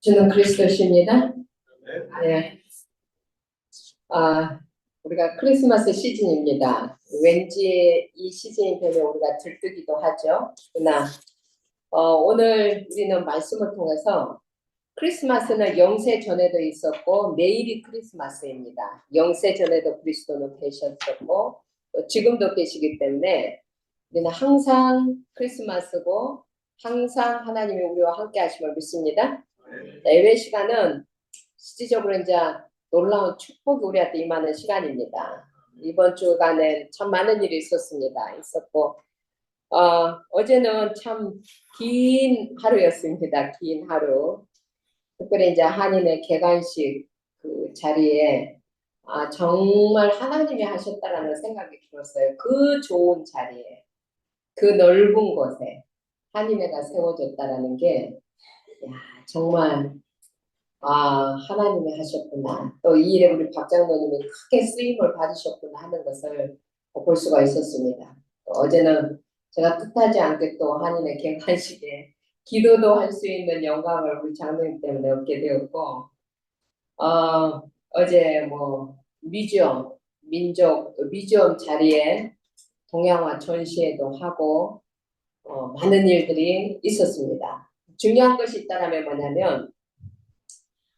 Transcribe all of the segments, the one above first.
주는 그리스도십니다. 네. 우리가 크리스마스 시즌입니다. 왠지 이 시즌이 되면 우리가 들뜨기도 하죠. 그러나 오늘 우리는 말씀을 통해서 크리스마스는 영세 전에도 있었고 내일이 크리스마스입니다. 영세 전에도 그리스도는 계셨었고 지금도 계시기 때문에 우리는 항상 크리스마스고 항상 하나님이 우리와 함께 하심을 믿습니다. 예배 시간은 실질적으로 이제 놀라운 축복이 우리한테 임하는 시간입니다. 이번 주간에 참 많은 일이 있었고 어제는 참 긴 하루였습니다. 긴 하루. 특별히 이제 한인의 개관식 그 자리에 정말 하나님이 하셨다라는 생각이 들었어요. 그 좋은 자리에, 그 넓은 곳에 한인회가 세워졌다라는 게 정말 하나님이 하셨구나. 또 이 일에 우리 박 장로님이 크게 쓰임을 받으셨구나 하는 것을 볼 수가 있었습니다. 어제는 제가 뜻하지 않게 또 한인의 개관식에 기도도 할 수 있는 영광을 우리 장로님 때문에 얻게 되었고, 어제 뮤지엄 자리에 동양화 전시회도 하고, 많은 일들이 있었습니다. 중요한 것이 있다면 뭐냐면,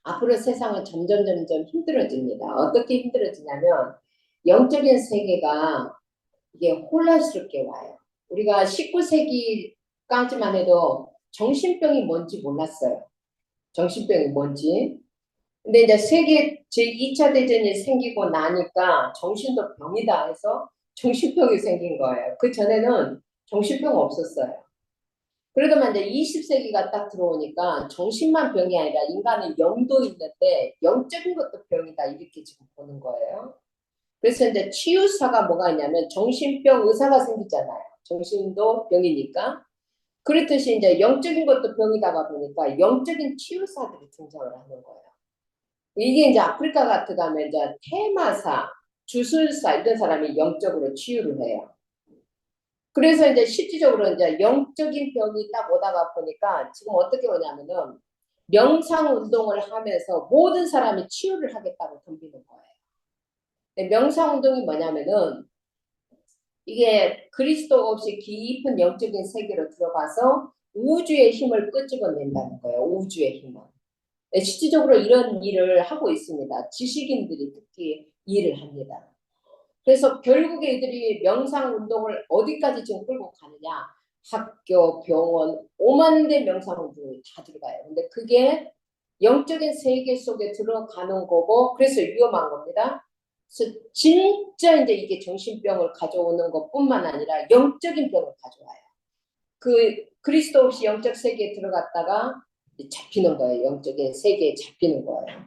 앞으로 세상은 점점 힘들어집니다. 어떻게 힘들어지냐면 영적인 세계가 이게 혼란스럽게 와요. 우리가 19세기까지만 해도 정신병이 뭔지 몰랐어요. 정신병이 뭔지. 근데 이제 세계 제2차 대전이 생기고 나니까 정신도 병이다 해서 정신병이 생긴 거예요. 그 전에는 정신병 없었어요. 그러더만 이제 20세기가 딱 들어오니까 정신만 병이 아니라 인간의 영도 있는데 영적인 것도 병이다 이렇게 지금 보는 거예요. 그래서 이제 치유사가 뭐가 있냐면 정신병 의사가 생기잖아요. 정신도 병이니까. 그렇듯이 이제 영적인 것도 병이다가 보니까 영적인 치유사들이 등장을 하는 거예요. 이게 이제 아프리카 같은 가면 이제 테마사, 주술사 이런 사람이 영적으로 치유를 해요. 그래서 이제 실질적으로 이제 영적인 병이 딱 오다가 보니까 지금 어떻게 오냐면은 명상 운동을 하면서 모든 사람이 치유를 하겠다고 덤비는 거예요. 명상 운동이 뭐냐면은 이게 그리스도 없이 깊은 영적인 세계로 들어가서 우주의 힘을 끄집어낸다는 거예요. 우주의 힘을. 실질적으로 이런 일을 하고 있습니다. 지식인들이 특히 일을 합니다. 그래서 결국에 이들이 명상 운동을 어디까지 지금 끌고 가느냐. 학교, 병원, 5만 대 명상 운동이 다 들어가요. 근데 그게 영적인 세계 속에 들어가는 거고 그래서 위험한 겁니다. 그래서 진짜 이제 이게 정신병을 가져오는 것뿐만 아니라 영적인 병을 가져와요. 그 그리스도 없이 영적 세계에 들어갔다가 잡히는 거예요. 영적인 세계에 잡히는 거예요.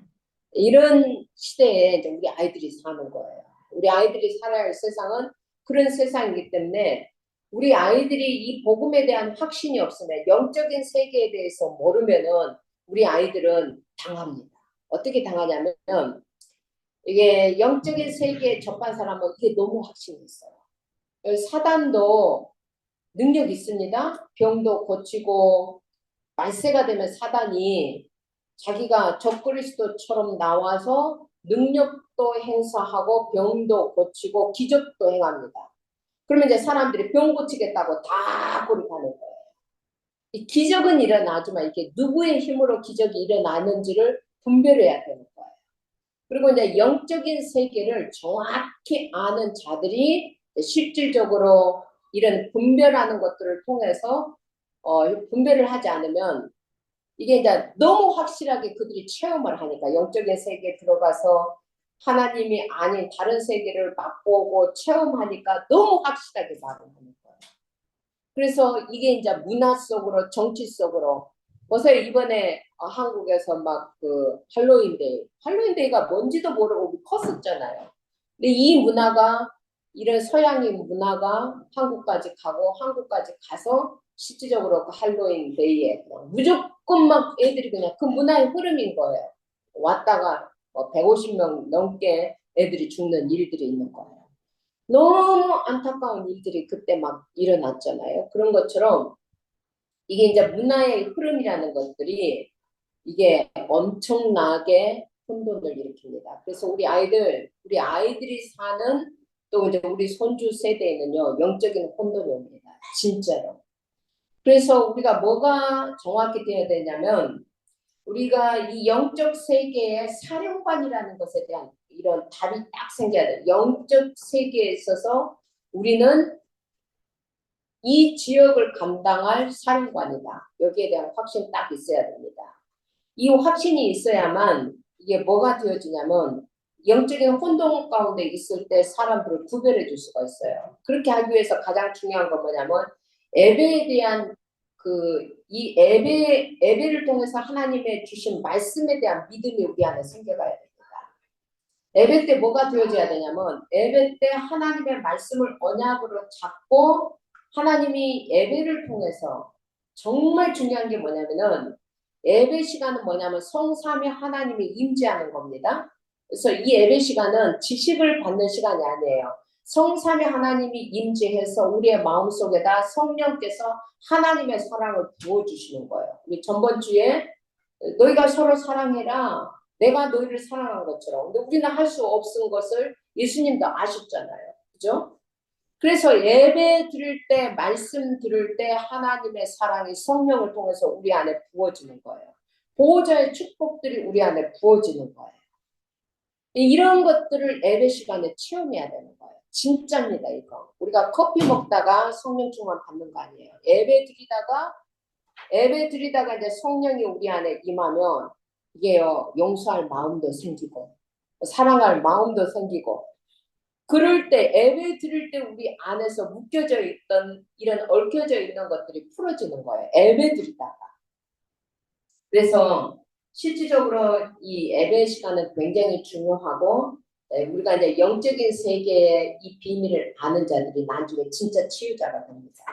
이런 시대에 이제 우리 아이들이 사는 거예요. 우리 아이들이 살아야 할 세상은 그런 세상이기 때문에 우리 아이들이 이 복음에 대한 확신이 없으면 영적인 세계에 대해서 모르면은 우리 아이들은 당합니다. 어떻게 당하냐면 이게 영적인 세계에 접한 사람은 이게 너무 확신이 있어요. 사단도 능력이 있습니다. 병도 고치고 말세가 되면 사단이 자기가 적그리스도처럼 나와서 능력도 행사하고 병도 고치고 기적도 행합니다. 그러면 이제 사람들이 병 고치겠다고 다 고립하는 거예요. 이 기적은 일어나지만 이게 누구의 힘으로 기적이 일어나는지를 분별해야 되는 거예요. 그리고 이제 영적인 세계를 정확히 아는 자들이 실질적으로 이런 분별하는 것들을 통해서 분별을 하지 않으면 이게 이제 너무 확실하게 그들이 체험을 하니까 영적인 세계에 들어가서 하나님이 아닌 다른 세계를 맛보고 체험하니까 너무 확실하게 말을 하는 거예요. 그래서 이게 이제 문화 속으로 정치 속으로 보세요. 이번에 한국에서 막 그 할로윈데이가 뭔지도 모르고 컸었잖아요. 근데 이 문화가 이런 서양의 문화가 한국까지 가고 한국까지 가서 실질적으로 그 할로윈데이에 무조건 막 애들이 그냥 그 문화의 흐름인 거예요. 왔다가 150명 넘게 애들이 죽는 일들이 있는 거예요. 너무 안타까운 일들이 그때 막 일어났잖아요. 그런 것처럼 이게 이제 문화의 흐름이라는 것들이 이게 엄청나게 혼돈을 일으킵니다. 그래서 우리 아이들이 사는 또 이제 우리 손주 세대에는요, 영적인 혼돈이 옵니다. 진짜로. 그래서 우리가 뭐가 정확히 되어야 되냐면, 우리가 이 영적 세계의 사령관이라는 것에 대한 이런 답이 딱 생겨야 돼요. 영적 세계에 있어서 우리는 이 지역을 감당할 사령관이다. 여기에 대한 확신이 딱 있어야 됩니다. 이 확신이 있어야만 이게 뭐가 되어지냐면 영적인 혼동 가운데 있을 때 사람들을 구별해 줄 수가 있어요. 그렇게 하기 위해서 가장 중요한 건 뭐냐면 예배에 대한 이 예배를 통해서 하나님의 주신 말씀에 대한 믿음이 우리 안에 생겨가야 됩니다. 예배 때 뭐가 되어져야 되냐면 예배 때 하나님의 말씀을 언약으로 잡고 하나님이 예배를 통해서 정말 중요한 게 뭐냐면은 예배 시간은 뭐냐면 성삼위 하나님이 임재하는 겁니다. 그래서 이 예배 시간은 지식을 받는 시간이 아니에요. 성삼위 하나님이 임재해서 우리의 마음속에다 성령께서 하나님의 사랑을 부어주시는 거예요. 우리 전번 주에 너희가 서로 사랑해라. 내가 너희를 사랑한 것처럼. 근데 우리는 할 수 없은 것을 예수님도 아셨잖아요. 그죠? 그래서 예배 드릴 때, 말씀 들을 때 하나님의 사랑이 성령을 통해서 우리 안에 부어지는 거예요. 보호자의 축복들이 우리 안에 부어지는 거예요. 이런 것들을 예배 시간에 체험해야 되는 거예요. 진짜입니다, 이거. 우리가 커피 먹다가 성령 충만 받는 거 아니에요. 예배 드리다가 이제 성령이 우리 안에 임하면 이게요, 용서할 마음도 생기고, 사랑할 마음도 생기고, 그럴 때 예배 드릴 때 우리 안에서 묶여져 있던 이런 얽혀져 있는 것들이 풀어지는 거예요. 예배 드리다가. 그래서 실질적으로 이 예배 시간은 굉장히 중요하고 우리가 이제 영적인 세계의 이 비밀을 아는 자들이 나중에 진짜 치유자가 됩니다.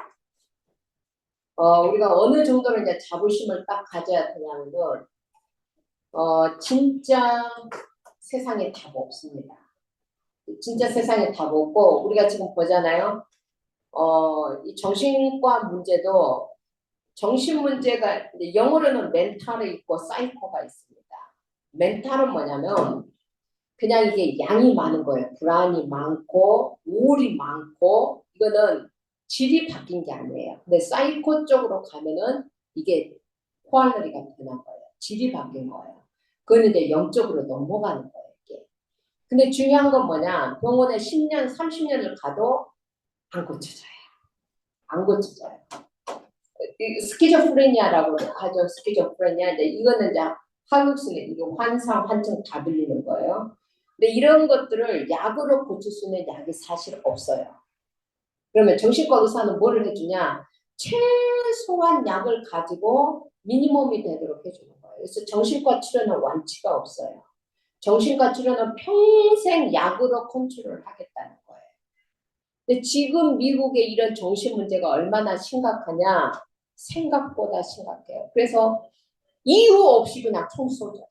우리가 어느 정도로 이제 자부심을 딱 가져야 되냐면은 진짜 세상에 답 없습니다. 진짜 세상에 답 없고 우리가 지금 보잖아요. 이 정신과 문제도 정신 문제가 영어로는 멘탈이 있고 사이코가 있습니다. 멘탈은 뭐냐면 그냥 이게 양이 많은 거예요. 불안이 많고 우울이 많고 이거는 질이 바뀐 게 아니에요. 근데 사이코 쪽으로 가면은 이게 코알러리가 변한 거예요. 질이 바뀐 거예요. 그건 이제 영적으로 넘어가는 거예요. 이게. 근데 중요한 건 뭐냐? 병원에 10년, 30년을 가도 안 고쳐져요. 안 고쳐져요. 스키조프레니아라고 하죠. 스키조프레니아. 이거는 이제 한국식은 이게 환상, 환청 다 들리는 거예요. 근데 이런 것들을 약으로 고칠 수 있는 약이 사실 없어요. 그러면 정신과 의사는 뭐를 해주냐? 최소한 약을 가지고 미니멈이 되도록 해주는 거예요. 그래서 정신과 치료는 완치가 없어요. 정신과 치료는 평생 약으로 컨트롤을 하겠다는 거예요. 근데 지금 미국의 이런 정신 문제가 얼마나 심각하냐? 생각보다 심각해요. 그래서 이유 없이 그냥 총 쏘죠.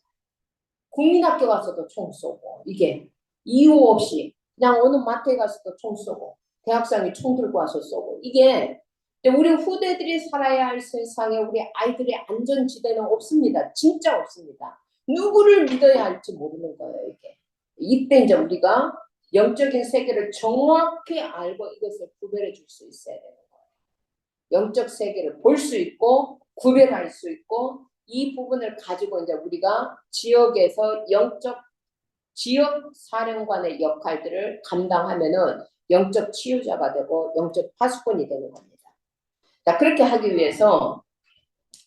국민학교 가서도 총 쏘고 이게 이유 없이 그냥 어느 마트에 가서도 총 쏘고 대학생이 총 들고 와서 쏘고 이게 우리 후대들이 살아야 할 세상에 우리 아이들의 안전지대는 없습니다. 진짜 없습니다. 누구를 믿어야 할지 모르는 거예요. 이게 이때 이제 우리가 영적인 세계를 정확히 알고 이것을 구별해 줄 수 있어야 되는 거예요. 영적 세계를 볼 수 있고 구별할 수 있고 이 부분을 가지고 이제 우리가 지역에서 지역 사령관의 역할들을 감당하면은 영적 치유자가 되고 영적 파수꾼이 되는 겁니다. 자, 그렇게 하기 위해서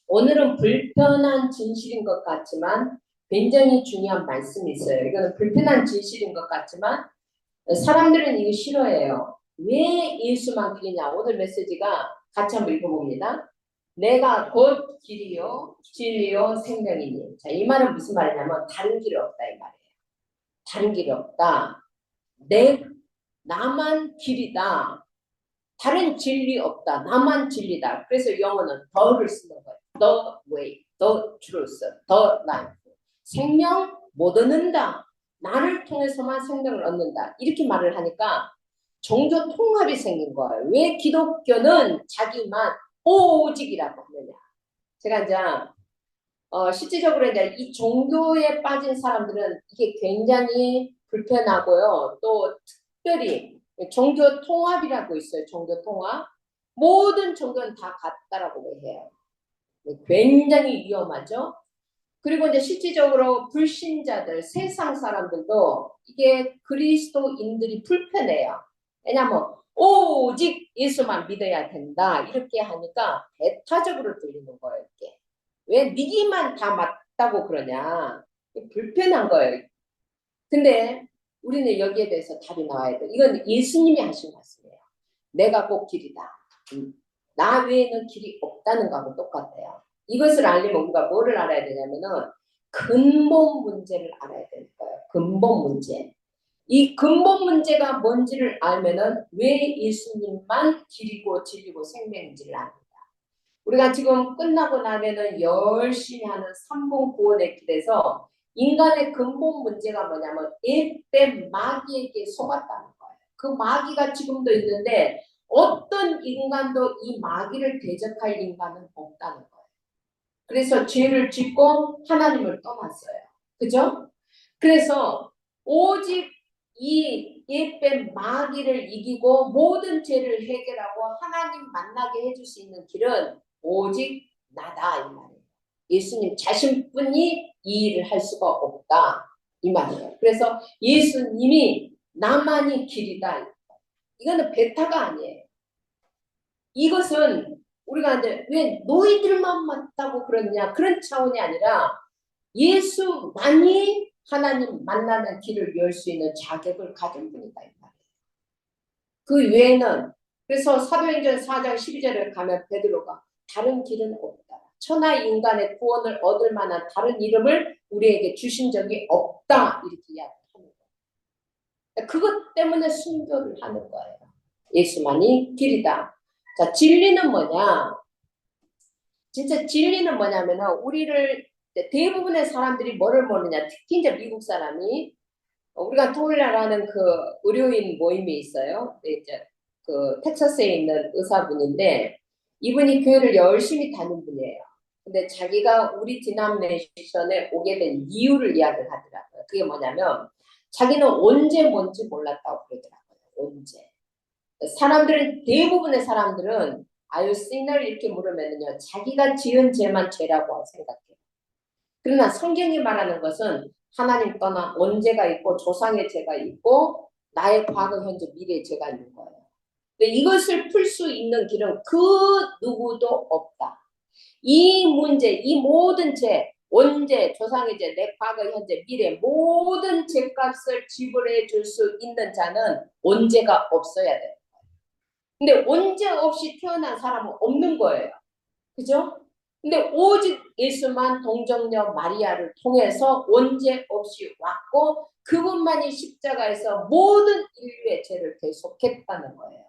오늘은 불편한 진실인 것 같지만 굉장히 중요한 말씀이 있어요. 이거는 불편한 진실인 것 같지만 사람들은 이거 싫어해요. 왜 예수만 길이냐? 오늘 메시지가 같이 한번 읽어봅니다. 내가 곧 길이요, 진리요, 생명이니. 자, 이 말은 무슨 말이냐면 다른 길이 없다 이 말이에요. 다른 길이 없다. 나만 길이다. 다른 진리 없다. 나만 진리다. 그래서 영어는 더를 쓰는 거예요. The way, the truth, the life. 생명 못 얻는다. 나를 통해서만 생명을 얻는다. 이렇게 말을 하니까 종교 통합이 생긴 거예요. 왜 기독교는 자기만 오직이라고 하느냐. 제가 이제 실질적으로 이제 이 종교에 빠진 사람들은 이게 굉장히 불편하고요. 또 특별히 종교 통합이라고 있어요. 종교 통합. 모든 종교는 다 같다라고 해요. 굉장히 위험하죠. 그리고 이제 실질적으로 불신자들, 세상 사람들도 이게 그리스도인들이 불편해요. 왜냐하면 오직 예수만 믿어야 된다 이렇게 하니까 배타적으로 들리는 거예요. 이렇게. 왜 니기만 다 맞다고 그러냐. 불편한 거예요. 근데 우리는 여기에 대해서 답이 나와야 돼. 이건 예수님이 하신 말씀이에요. 내가 꼭 길이다. 나 외에는 길이 없다는 거하고 똑같아요. 이것을 알려면 우리가 뭐를 알아야 되냐면은 근본 문제를 알아야 되는 거예요. 근본 문제. 이 근본 문제가 뭔지를 알면은 왜 예수님만 길이고 진리고 생명인지를 압니다. 우리가 지금 끝나고 나면은 열심히 하는 삼봉 구원의 길에서 인간의 근본 문제가 뭐냐면 옛뱀 마귀에게 속았다는 거예요. 그 마귀가 지금도 있는데 어떤 인간도 이 마귀를 대적할 인간은 없다는 거예요. 그래서 죄를 짓고 하나님을 떠났어요. 그죠? 그래서 오직 이 옛뱀 마귀를 이기고 모든 죄를 해결하고 하나님 만나게 해줄 수 있는 길은 오직 나다 이 말이에요. 예수님 자신뿐이 이 일을 할 수가 없다 이 말이에요. 그래서 예수님이 나만이 길이다. 이거는 베타가 아니에요. 이것은 우리가 이제 왜 너희들만 맞다고 그러냐 그런 차원이 아니라 예수만이 하나님 만나는 길을 열 수 있는 자격을 가진 분이다 이 말이에요. 그 외에는 그래서 사도행전 4장 12절에 가면 베드로가 다른 길은 없다. 천하 인간의 구원을 얻을 만한 다른 이름을 우리에게 주신 적이 없다 이렇게 이야기하는 거예요. 그것 때문에 순교를 하는 거예요. 예수만이 길이다. 자, 진리는 뭐냐? 진짜 진리는 뭐냐면은 우리를 대부분의 사람들이 뭐를 모르냐? 특히 이제 미국 사람이 우리가 토요일날하는 그 의료인 모임이 있어요. 이제 그 텍사스에 있는 의사분인데 이분이 교회를 열심히 다닌 분이에요. 근데 자기가 우리 디나미네이션에 오게 된 이유를 이야기를 하더라고요. 그게 뭐냐면 자기는 언제 뭔지 몰랐다고 그러더라고요. 언제. 사람들은 대부분의 사람들은 아유 시널 이렇게 물으면요 자기가 지은 죄만 죄라고 생각해요. 그러나 성경이 말하는 것은 하나님 떠나 언제가 있고 조상의 죄가 있고 나의 과거 현재 미래의 죄가 있는 거예요. 근데 이것을 풀 수 있는 길은 그 누구도 없다. 이 문제, 이 모든 죄, 언제 조상의 죄, 내 과거 현재 미래 모든 죄값을 지불해 줄 수 있는 자는 언제가 없어야 돼요. 근데 언제 없이 태어난 사람은 없는 거예요. 그죠? 근데 오직 예수만 동정녀 마리아를 통해서 언제 없이 왔고 그분만이 십자가에서 모든 인류의 죄를 대속했다는 거예요.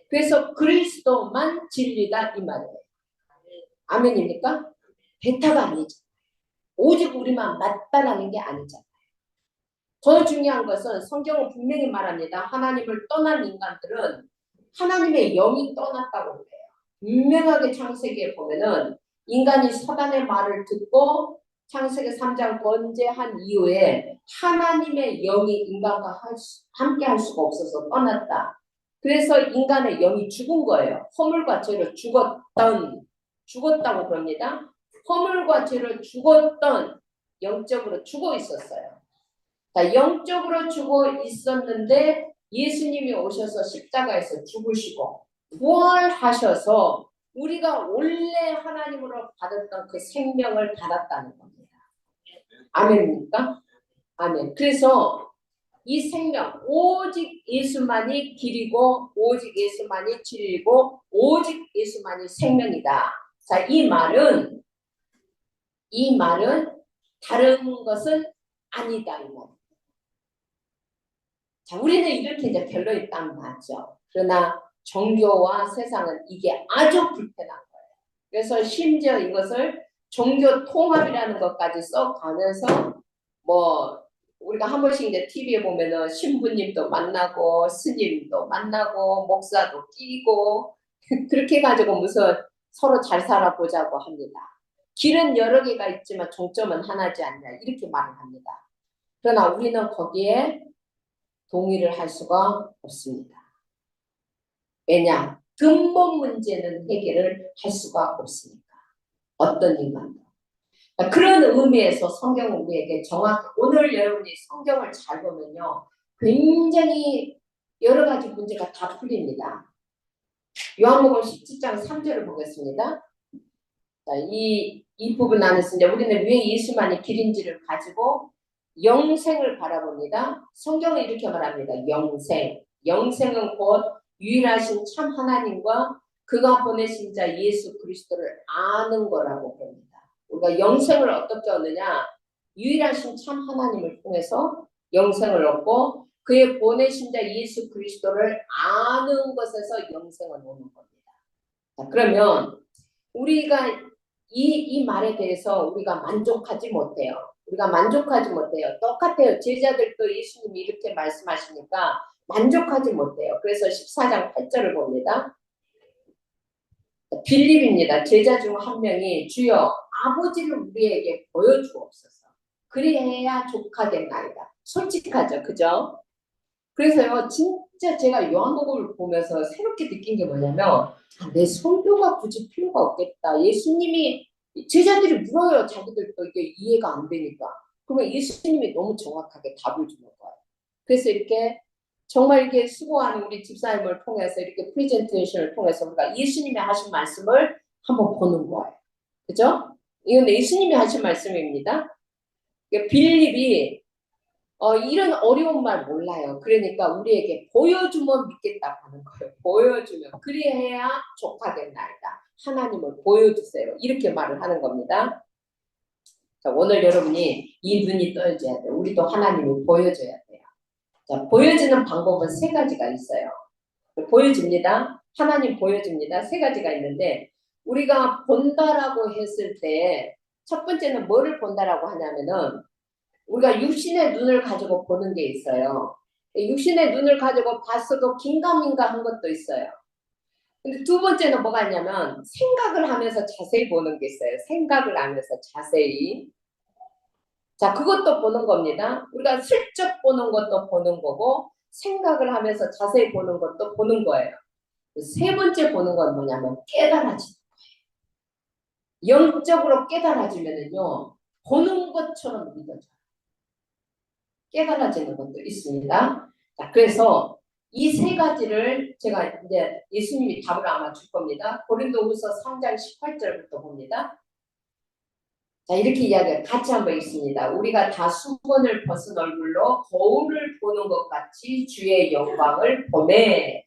그래서 그리스도만 진리다 이 말이에요. 아멘입니까? 베타가 아니죠. 오직 우리만 맞다라는 게 아니잖아요. 더 중요한 것은 성경은 분명히 말합니다. 하나님을 떠난 인간들은 하나님의 영이 떠났다고 그래요. 분명하게 창세기에 보면은 인간이 사단의 말을 듣고 창세기 3장 번제한 이후에 하나님의 영이 인간과 함께 할 수가 없어서 떠났다. 그래서 인간의 영이 죽은 거예요. 허물과 죄로 죽었다고 그럽니다. 허물과 죄로 죽었던 영적으로 죽어 있었어요. 자, 영적으로 죽어 있었는데 예수님이 오셔서 십자가에서 죽으시고 부활하셔서 우리가 원래 하나님으로 받았던 그 생명을 받았다는 겁니다. 아멘입니까? 아멘. 그래서 이 생명 오직 예수만이 길이고 오직 예수만이 진리고 오직 예수만이 생명이다. 자, 이 말은 다른 것은 아니다 이 말. 자, 우리는 이렇게 이제 결론이 딱 나죠. 그러나 종교와 세상은 이게 아주 불편한 거예요. 그래서 심지어 이것을 종교 통합이라는 것까지 써가면서 뭐 우리가 한 번씩 이제 TV에 보면은 신부님도 만나고 스님도 만나고 목사도 끼고 그렇게 가지고 무슨 서로 잘 살아보자고 합니다. 길은 여러 개가 있지만 종점은 하나지 않냐 이렇게 말을 합니다. 그러나 우리는 거기에 동의를 할 수가 없습니다. 왜냐? 근본 문제는 해결을 할 수가 없으니까. 어떤 인간도. 그런 의미에서 성경은 우리에게 정확히 오늘 여러분이 성경을 잘 보면요. 굉장히 여러 가지 문제가 다 풀립니다. 요한복음 17장 3절을 보겠습니다. 자, 이 부분 안에서 이제 우리는 왜 예수만이 길인지를 가지고 영생을 바라봅니다. 성경은 이렇게 말합니다. 영생. 영생은 곧 유일하신 참 하나님과 그가 보내신 자 예수 그리스도를 아는 거라고 봅니다. 우리가 영생을 어떻게 얻느냐? 유일하신 참 하나님을 통해서 영생을 얻고 그의 보내신 자 예수 그리스도를 아는 것에서 영생을 얻는 겁니다. 자, 그러면 우리가 이 말에 대해서 우리가 만족하지 못해요. 우리가 만족하지 못해요. 똑같아요. 제자들도 예수님이 이렇게 말씀하시니까 만족하지 못해요. 그래서 14장 8절을 봅니다. 빌립입니다. 제자 중 한 명이 주여 아버지를 우리에게 보여주옵소서. 그리해야 족하겠나이다. 솔직하죠. 그죠? 그래서요. 진짜 제가 요한복음을 보면서 새롭게 느낀 게 뭐냐면 내 설교가 굳이 필요가 없겠다. 예수님이 제자들이 물어요. 자기들도 이게 이해가 안 되니까. 그러면 예수님이 너무 정확하게 답을 주는 거예요. 그래서 이렇게 정말 이렇게 수고하는 우리 집사님을 통해서 이렇게 프레젠테이션을 통해서 우리가 예수님이 하신 말씀을 한번 보는 거예요. 그죠? 이건 예수님이 하신 말씀입니다. 빌립이 이런 어려운 말 몰라요. 그러니까 우리에게 보여주면 믿겠다고 하는 거예요. 보여주면. 그리해야 족하겠나이다. 하나님을 보여주세요. 이렇게 말을 하는 겁니다. 자, 오늘 여러분이 이 눈이 떠져야 돼요. 우리도 하나님을 보여줘야 돼요. 자, 보여지는 방법은 세 가지가 있어요. 보여집니다. 하나님 보여줍니다. 세 가지가 있는데 우리가 본다라고 했을 때 첫 번째는 뭐를 본다라고 하냐면은 우리가 육신의 눈을 가지고 보는 게 있어요. 육신의 눈을 가지고 봤어도 긴가민가 한 것도 있어요. 근데 두 번째는 뭐가 있냐면 생각을 하면서 자세히 보는 게 있어요. 생각을 하면서 자세히. 자, 그것도 보는 겁니다. 우리가 슬쩍 보는 것도 보는 거고 생각을 하면서 자세히 보는 것도 보는 거예요. 세 번째 보는 건 뭐냐면 깨달아지는 거예요. 영적으로 깨달아지면은요. 보는 것처럼 믿어져요. 깨달아지는 것도 있습니다. 자, 그래서 이 세 가지를 제가 이제 예수님이 답을 아마 줄 겁니다. 고린도후서 3장 18절부터 봅니다. 자, 이렇게 이야기해요. 같이 한번 읽습니다. 우리가 다 수건을 벗은 얼굴로 거울을 보는 것 같이 주의 영광을 보매.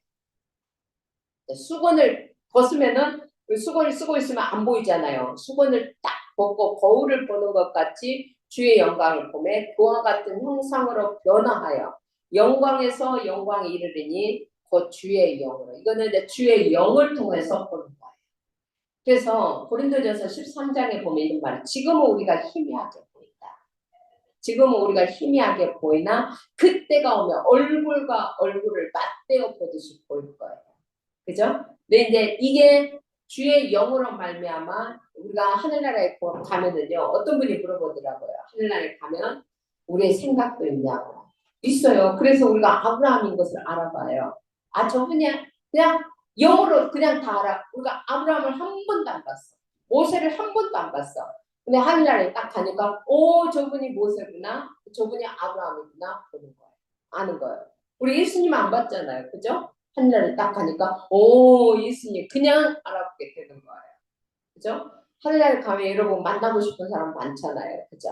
수건을 벗으면은 수건을 쓰고 있으면 안 보이잖아요. 수건을 딱 벗고 거울을 보는 것 같이 주의 영광을 보매 그와 같은 형상으로 변화하여 영광에서 영광에 이르리니 곧 주의 영으로. 이거는 이제 주의 영을 통해서 보는 거예요. 그래서 고린도전서 13장에 보면 이런 말이에요. 지금은 우리가 희미하게 보인다. 지금은 우리가 희미하게 보이나 그때가 오면 얼굴과 얼굴을 맞대어 보듯이 보일 거예요. 그죠? 근데 이제 이게 주의 영으로 말미암아 우리가 하늘나라에 가면은요. 어떤 분이 물어보더라고요. 하늘나라에 가면 우리의 생각도 있냐고. 있어요. 그래서 우리가 아브라함인 것을 알아봐요. 아, 저 그냥 영으로 그냥 다 알아. 우리가 아브라함을 한 번도 안 봤어. 모세를 한 번도 안 봤어. 근데 하늘나라에 딱 가니까 오, 저분이 모세구나. 저분이 아브라함이구나. 보는 거예요. 아는 거예요. 우리 예수님 안 봤잖아요. 그죠? 하늘나라에 딱 가니까 오, 예수님 그냥 알아보게 되는 거예요. 그죠? 하늘나라에 가면 여러분 만나고 싶은 사람 많잖아요. 그죠?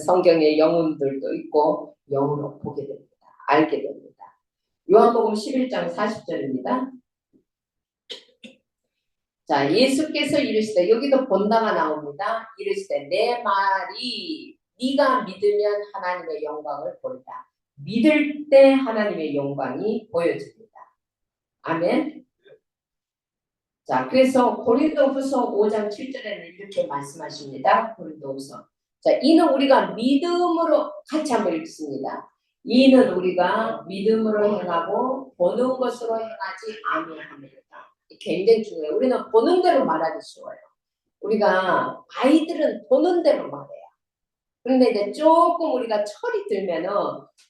성경에 영혼들도 있고 영으로 보게 됩니다. 알게 됩니다. 요한복음 11장 40절입니다. 자, 예수께서 이르시되 여기도 본다가 나옵니다. 이르시되 내 말이 네가 믿으면 하나님의 영광을 보리라. 믿을 때 하나님의 영광이 보여집니다. 아멘. 자, 그래서 고린도후서 5장 7절에는 이렇게 말씀하십니다. 고린도후서. 자, 이는 우리가 믿음으로 같이 한번 읽습니다. 이는 우리가 믿음으로 행하고 보는 것으로 행하지 아니하니라. 굉장히 중요해요. 우리는 보는 대로 말하기 쉬워요. 우리가 아이들은 보는 대로 말해요. 그런데 이제 조금 우리가 철이 들면은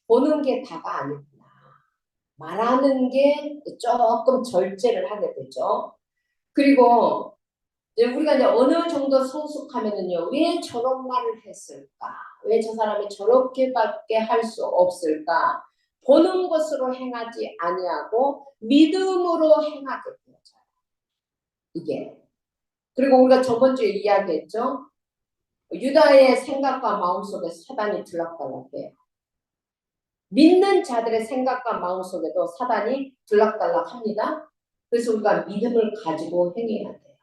보는 게 다가 아니구나. 말하는 게 조금 절제를 하게 되죠. 그리고 이제 우리가 이제 어느 정도 성숙하면은요, 왜 저런 말을 했을까? 왜 저 사람이 저렇게밖에 할 수 없을까? 보는 것으로 행하지 아니하고 믿음으로 행하게 되어져요. 이게. 그리고 우리가 저번 주에 이야기했죠. 유다의 생각과 마음 속에 사단이 들락달락해요. 믿는 자들의 생각과 마음 속에도 사단이 들락달락합니다. 그래서 우리가 믿음을 가지고 행해야 돼요.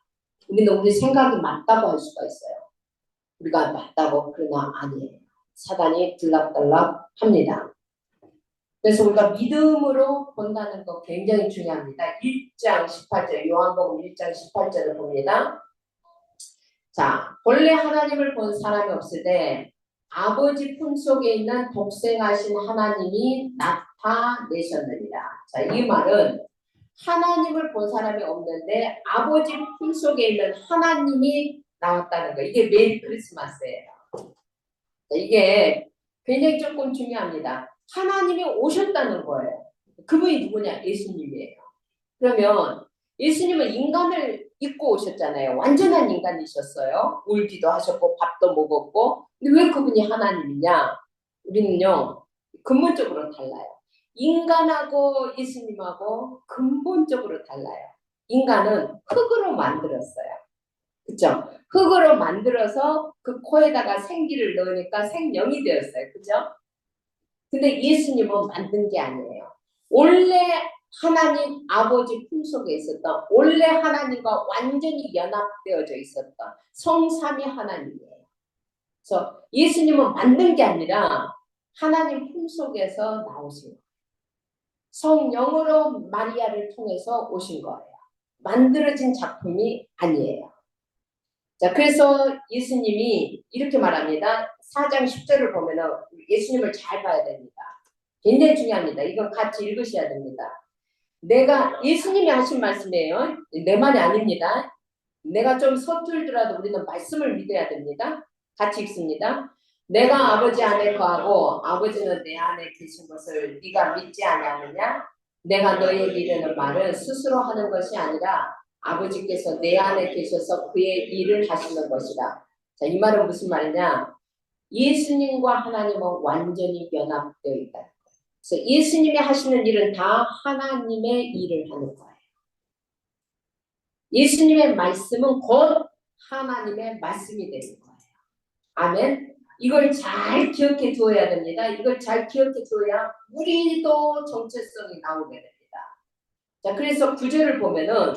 우리는 우리 생각이 맞다고 할 수가 있어요. 우리가 맞다고 그러나 아니에요. 사단이 들락달락합니다. 그래서 우리가 믿음으로 본다는 거 굉장히 중요합니다. 1장 18절 요한복음 1장 18절을 봅니다. 자, 본래 하나님을 본 사람이 없을 때 아버지 품속에 있는 독생하신 하나님이 나타내셨느니라. 자, 이 말은 하나님을 본 사람이 없는데 아버지 품속에 있는 하나님이 나왔다는 거. 이게 매일 크리스마스예요. 자, 이게 굉장히 조금 중요합니다. 하나님이 오셨다는 거예요. 그분이 누구냐? 예수님이에요. 그러면 예수님은 인간을 입고 오셨잖아요. 완전한 인간이셨어요. 울기도 하셨고 밥도 먹었고. 근데 왜 그분이 하나님이냐? 우리는요. 근본적으로 달라요. 인간하고 예수님하고 근본적으로 달라요. 인간은 흙으로 만들었어요. 그죠? 흙으로 만들어서 그 코에다가 생기를 넣으니까 생명이 되었어요. 그죠? 근데 예수님은 만든 게 아니에요. 원래 하나님 아버지 품속에 있었던, 원래 하나님과 완전히 연합되어져 있었던 성삼위 하나님이에요. 그래서 예수님은 만든 게 아니라 하나님 품속에서 나오신 거예요. 성령으로 마리아를 통해서 오신 거예요. 만들어진 작품이 아니에요. 자, 그래서 예수님이 이렇게 말합니다. 4장 10절을 보면은 예수님을 잘 봐야 됩니다. 굉장히 중요합니다. 이건 같이 읽으셔야 됩니다. 내가 예수님이 하신 말씀이에요. 내 말이 아닙니다. 내가 좀 서툴더라도 우리는 말씀을 믿어야 됩니다. 같이 읽습니다. 내가 아버지 안에 거하고 아버지는 내 안에 계신 것을 네가 믿지 아니하느냐? 내가 너에게 이르는 말은 스스로 하는 것이 아니라 아버지께서 내 안에 계셔서 그의 일을 하시는 것이라. 자, 이 말은 무슨 말이냐? 예수님과 하나님은 완전히 연합되어 있다. 그래서 예수님이 하시는 일은 다 하나님의 일을 하는 거예요. 예수님의 말씀은 곧 하나님의 말씀이 되는 거예요. 아멘. 이걸 잘 기억해 두어야 됩니다. 이걸 잘 기억해 두어야 우리도 정체성이 나오게 됩니다. 자, 그래서 구절을 보면은,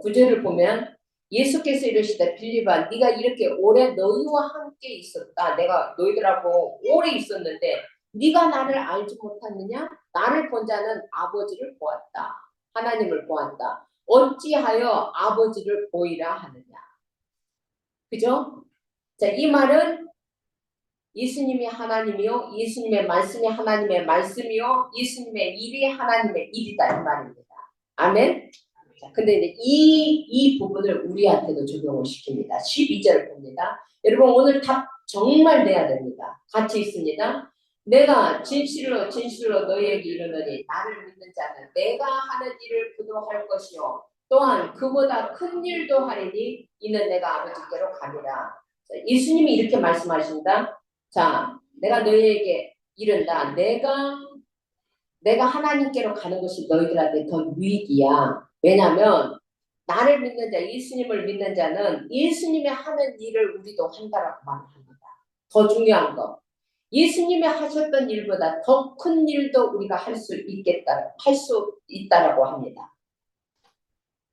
구절을 보면 예수께서 이르시되 빌립아, 네가 이렇게 오래 너희와 함께 있었다. 내가 너희들하고 오래 있었는데 네가 나를 알지 못하느냐? 나를 본 자는 아버지를 보았다. 하나님을 보았다. 어찌하여 아버지를 보이라 하느냐? 그죠? 자, 이 말은 예수님이 하나님이요, 예수님의 말씀이 하나님의 말씀이요, 예수님의 일이 하나님의 일이다 이 말입니다. 아멘. 자, 근데 이제 이 부분을 우리한테도 적용을 시킵니다. 12절 봅니다. 여러분 오늘 답 정말 내야 됩니다. 같이 있습니다. 내가 진실로 진실로 너희에게 이르노니 나를 믿는 자는 내가 하는 일을 그도 할 것이요 또한 그보다 큰 일도 하리니 이는 내가 아버지께로 가리라. 자, 예수님이 이렇게 말씀하신다. 자, 내가 너희에게 이른다. 내가 하나님께로 가는 것이 너희들한테 더 유익이야. 왜냐하면 나를 믿는 자, 예수님을 믿는 자는 예수님이 하는 일을 우리도 한다라고 말합니다. 더 중요한 거. 예수님이 하셨던 일보다 더 큰 일도 우리가 할 수 있다라고 합니다.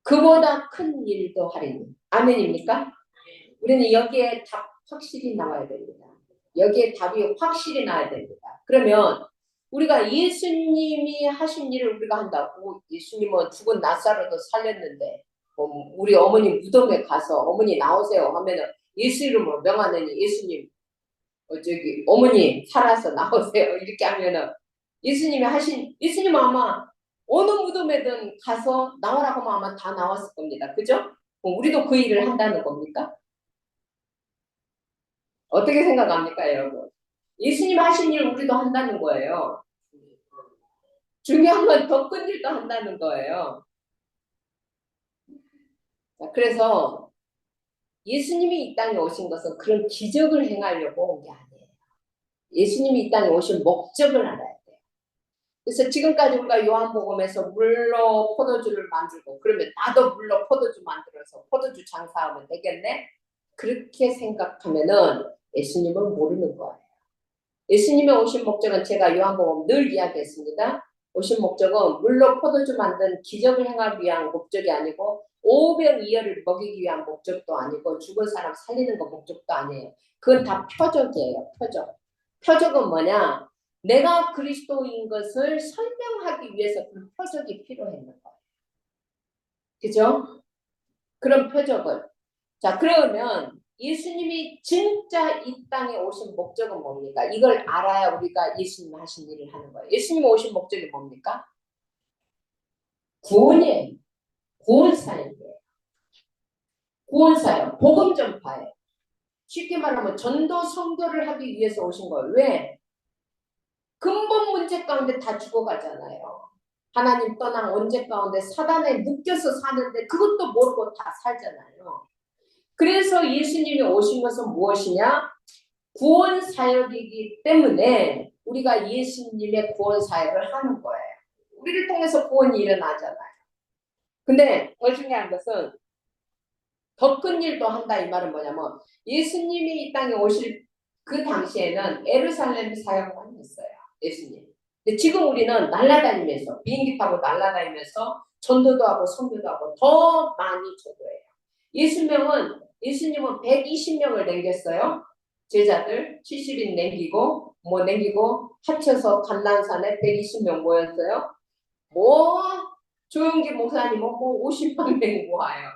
그보다 큰 일도 하리니. 아멘입니까? 우리는 여기에 답 확실히 나와야 됩니다. 여기에 답이 확실히 나와야 됩니다. 그러면 우리가 예수님이 하신 일을 우리가 한다고, 예수님은 죽은 나사로도 살렸는데 우리 어머니 무덤에 가서 어머니 나오세요 하면은 예수 이름으로 명하느니 예수님 저기 어머니 살아서 나오세요 이렇게 하면은 예수님은 아마 어느 무덤에든 가서 나오라고 하면 아마 다 나왔을 겁니다. 그죠? 우리도 그 일을 한다는 겁니까? 어떻게 생각합니까, 여러분? 예수님 하신 일 우리도 한다는 거예요. 중요한 건 더 큰 일도 한다는 거예요. 자, 그래서 예수님이 이 땅에 오신 것은 그런 기적을 행하려고 온 게 아니에요. 예수님이 이 땅에 오신 목적을 알아야 돼요. 그래서 지금까지 우리가 요한복음에서 물로 포도주를 만들고 그러면 나도 물로 포도주 만들어서 포도주 장사하면 되겠네? 그렇게 생각하면은 예수님은 모르는 거예요. 예수님의 오신 목적은 제가 요한복음 늘 이야기했습니다. 오신 목적은 물로 포도주 만든 기적을 행하기 위한 목적이 아니고 오병이어를 먹이기 위한 목적도 아니고 죽은 사람 살리는 거 목적도 아니에요. 그건 다 표적이에요. 표적. 표적은 뭐냐? 내가 그리스도인 것을 설명하기 위해서 그 표적이 필요했는 거예요. 그죠? 그런 표적을. 자, 그러면 예수님이 진짜 이 땅에 오신 목적은 뭡니까? 이걸 알아야 우리가 예수님 하신 일을 하는 거예요. 예수님 오신 목적이 뭡니까? 구원이에요. 구원사역이에요. 구원사역, 복음 전파예요. 쉽게 말하면 전도 선교를 하기 위해서 오신 거예요. 왜? 근본 문제 가운데 다 죽어가잖아요. 하나님 떠난 원죄 가운데 사단에 묶여서 사는데 그것도 모르고 다 살잖아요. 그래서 예수님이 오신 것은 무엇이냐? 구원 사역이기 때문에 우리가 예수님의 구원 사역을 하는 거예요. 우리를 통해서 구원이 일어나잖아요. 근데 더 중요한 것은 더 큰 일도 한다 이 말은 뭐냐면 예수님이 이 땅에 오실 그 당시에는 에루살렘 사역만 했어요. 예수님. 근데 지금 우리는 날아다니면서 비행기 타고 날아다니면서 전도도 하고 선교도 하고 더 많이 전도해요. 예수님은 120명을 남겼어요. 제자들 70인 남기고 남기고 합쳐서 감람산에 120명 모였어요. 조용기 목사님은 50만 명 모아요.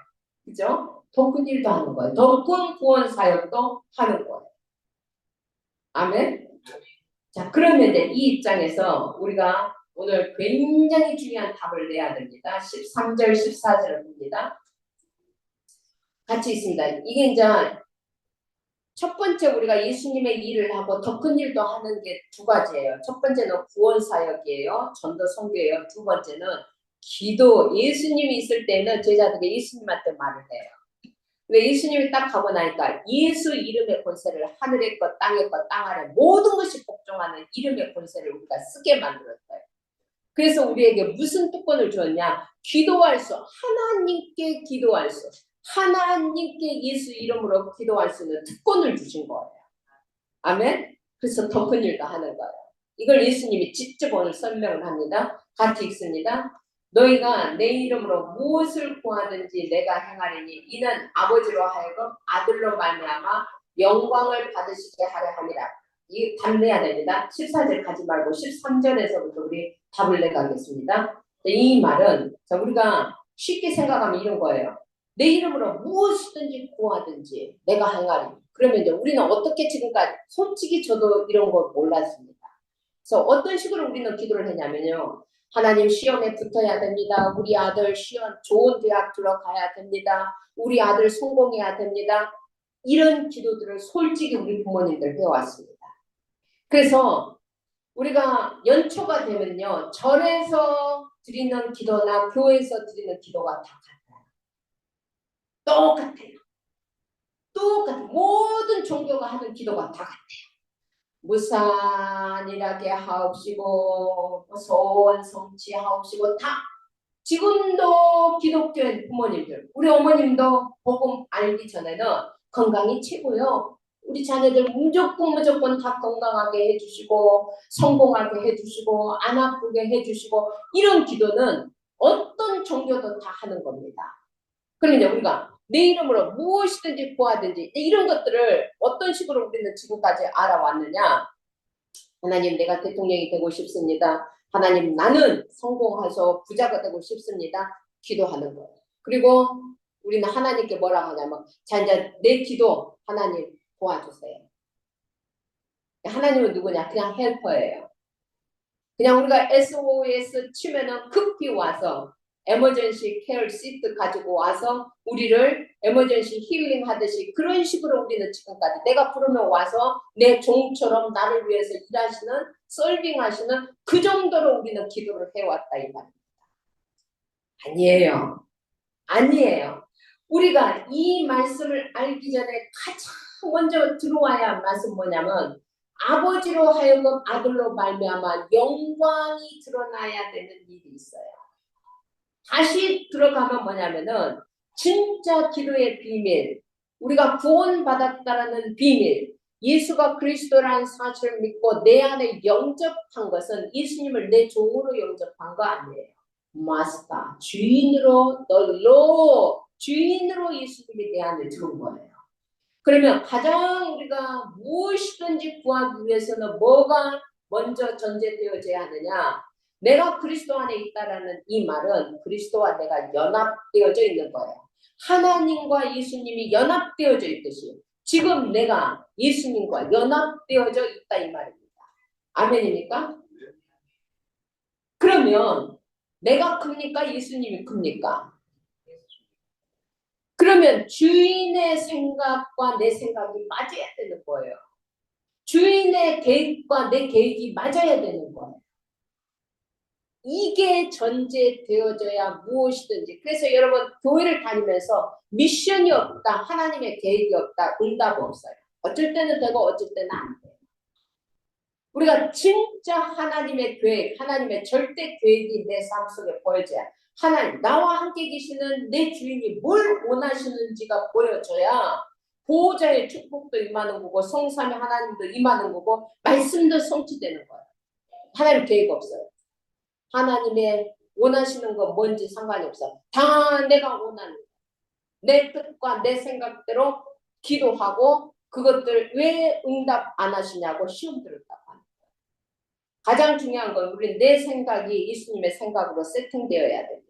그죠? 더 큰 일도 하는 거예요. 더 큰 구원 사역도 하는 거예요. 아멘. 자, 그러면 이제 이 입장에서 우리가 오늘 굉장히 중요한 답을 내야 됩니다. 13절, 14절을 봅니다. 같이 있습니다. 이게 이제 첫 번째 우리가 예수님의 일을 하고 더 큰 일도 하는 게 두 가지예요. 첫 번째는 구원 사역이에요. 전도 선교예요. 두 번째는 기도. 예수님이 있을 때는 제자들이 예수님한테 말을 해요. 근데 예수님이 딱 가고 나니까 예수 이름의 권세를 하늘의 것, 땅의 것, 땅 아래 모든 것이 복종하는 이름의 권세를 우리가 쓰게 만들었어요. 그래서 우리에게 무슨 특권을 주었냐? 기도할 수, 하나님께 기도할 수, 하나님께 예수 이름으로 기도할 수 있는 특권을 주신 거예요. 아멘? 그래서 더 큰 일도 하는 거예요. 이걸 예수님이 직접 오늘 설명을 합니다. 같이 읽습니다. 너희가 내 이름으로 무엇을 구하든지 내가 행하리니 이는 아버지로 하여금 아들로 말미암아 영광을 받으시게 하려 함이라. 이 답 내야 됩니다. 14절 가지 말고 13절에서부터 우리 답을 내가겠습니다. 이 말은 우리가 쉽게 생각하면 이런 거예요. 내 이름으로 무엇이든지 구하든지 내가 행하리. 그러면 이제 우리는 어떻게 지금까지 솔직히 저도 이런 걸 몰랐습니다. 그래서 어떤 식으로 우리는 기도를 했냐면요. 하나님 시험에 붙어야 됩니다. 우리 아들 시험 좋은 대학 들어가야 됩니다. 우리 아들 성공해야 됩니다. 이런 기도들을 솔직히 우리 부모님들 배워왔습니다. 그래서 우리가 연초가 되면요. 절에서 드리는 기도나 교회에서 드리는 기도가 다 똑같아요. 똑같아요. 모든 종교가 하는 기도가 다 같아요. 무산일하게 하옵시고 소원 성취하옵시고 다 지금도 기독교의 부모님들 우리 어머님도 복음 알기 전에는 건강이 최고요. 우리 자녀들 무조건 다 건강하게 해주시고 성공하게 해주시고 안 아프게 해주시고 이런 기도는 어떤 종교도 다 하는 겁니다. 그러면 우리가 내 이름으로 무엇이든지 구하든지 이런 것들을 어떤 식으로 우리는 지금까지 알아왔느냐. 하나님 내가 대통령이 되고 싶습니다. 하나님 나는 성공해서 부자가 되고 싶습니다. 기도하는 거예요. 그리고 우리는 하나님께 뭐라고 하냐면 자 이제 내 기도 하나님 도와주세요. 하나님은 누구냐? 그냥 헬퍼예요. 그냥 우리가 SOS 치면은 급히 와서 에머전시 케어 시트 가지고 와서 우리를 에머전시 힐링 하듯이 그런 식으로 우리는 지금까지 내가 부르면 와서 내 종처럼 나를 위해서 일하시는 서빙하시는 그 정도로 우리는 기도를 해왔다 이 말입니다. 아니에요. 아니에요. 우리가 이 말씀을 알기 전에 가장 먼저 들어와야 할 말씀 뭐냐면 아버지로 하여금 아들로 말미암아 영광이 드러나야 되는 일이 있어요. 다시 들어가면 뭐냐면은 진짜 기도의 비밀, 우리가 구원받았다라는 비밀, 예수가 그리스도라는 사실을 믿고 내 안에 영접한 것은 예수님을 내 종으로 영접한 거 아니에요. 마스터, 주인으로 널로 주인으로 예수님이 내 안에 들어온 거예요. 그러면 가장 우리가 무엇이든지 구하기 위해서는 뭐가 먼저 전제되어져야 하느냐? 내가 그리스도 안에 있다라는 이 말은 그리스도와 내가 연합되어져 있는 거예요. 하나님과 예수님이 연합되어져 있듯이 지금 내가 예수님과 연합되어져 있다 이 말입니다. 아멘입니까? 그러면 내가 큽니까? 예수님이 큽니까? 그러면 주인의 생각과 내 생각이 맞아야 되는 거예요. 주인의 계획과 내 계획이 맞아야 되는 거예요. 이게 전제되어져야 무엇이든지. 그래서 여러분 교회를 다니면서 미션이 없다, 하나님의 계획이 없다, 응답 없어요. 어쩔 때는 되고 어쩔 때는 안 돼요. 우리가 진짜 하나님의 계획, 하나님의 절대 계획이 내 삶 속에 보여져야 하나님, 나와 함께 계시는 내 주인이 뭘 원하시는지가 보여져야 보호자의 축복도 임하는 거고 성삼의 하나님도 임하는 거고 말씀도 성취되는 거예요. 하나님 계획 없어요. 하나님의 원하시는 거 뭔지 상관이 없어. 다 내가 원하는 내 뜻과 내 생각대로 기도하고 그것들 왜 응답 안 하시냐고 시험 들었다고 하는 거예요. 가장 중요한 건 우리 내 생각이 예수님의 생각으로 세팅되어야 됩니다.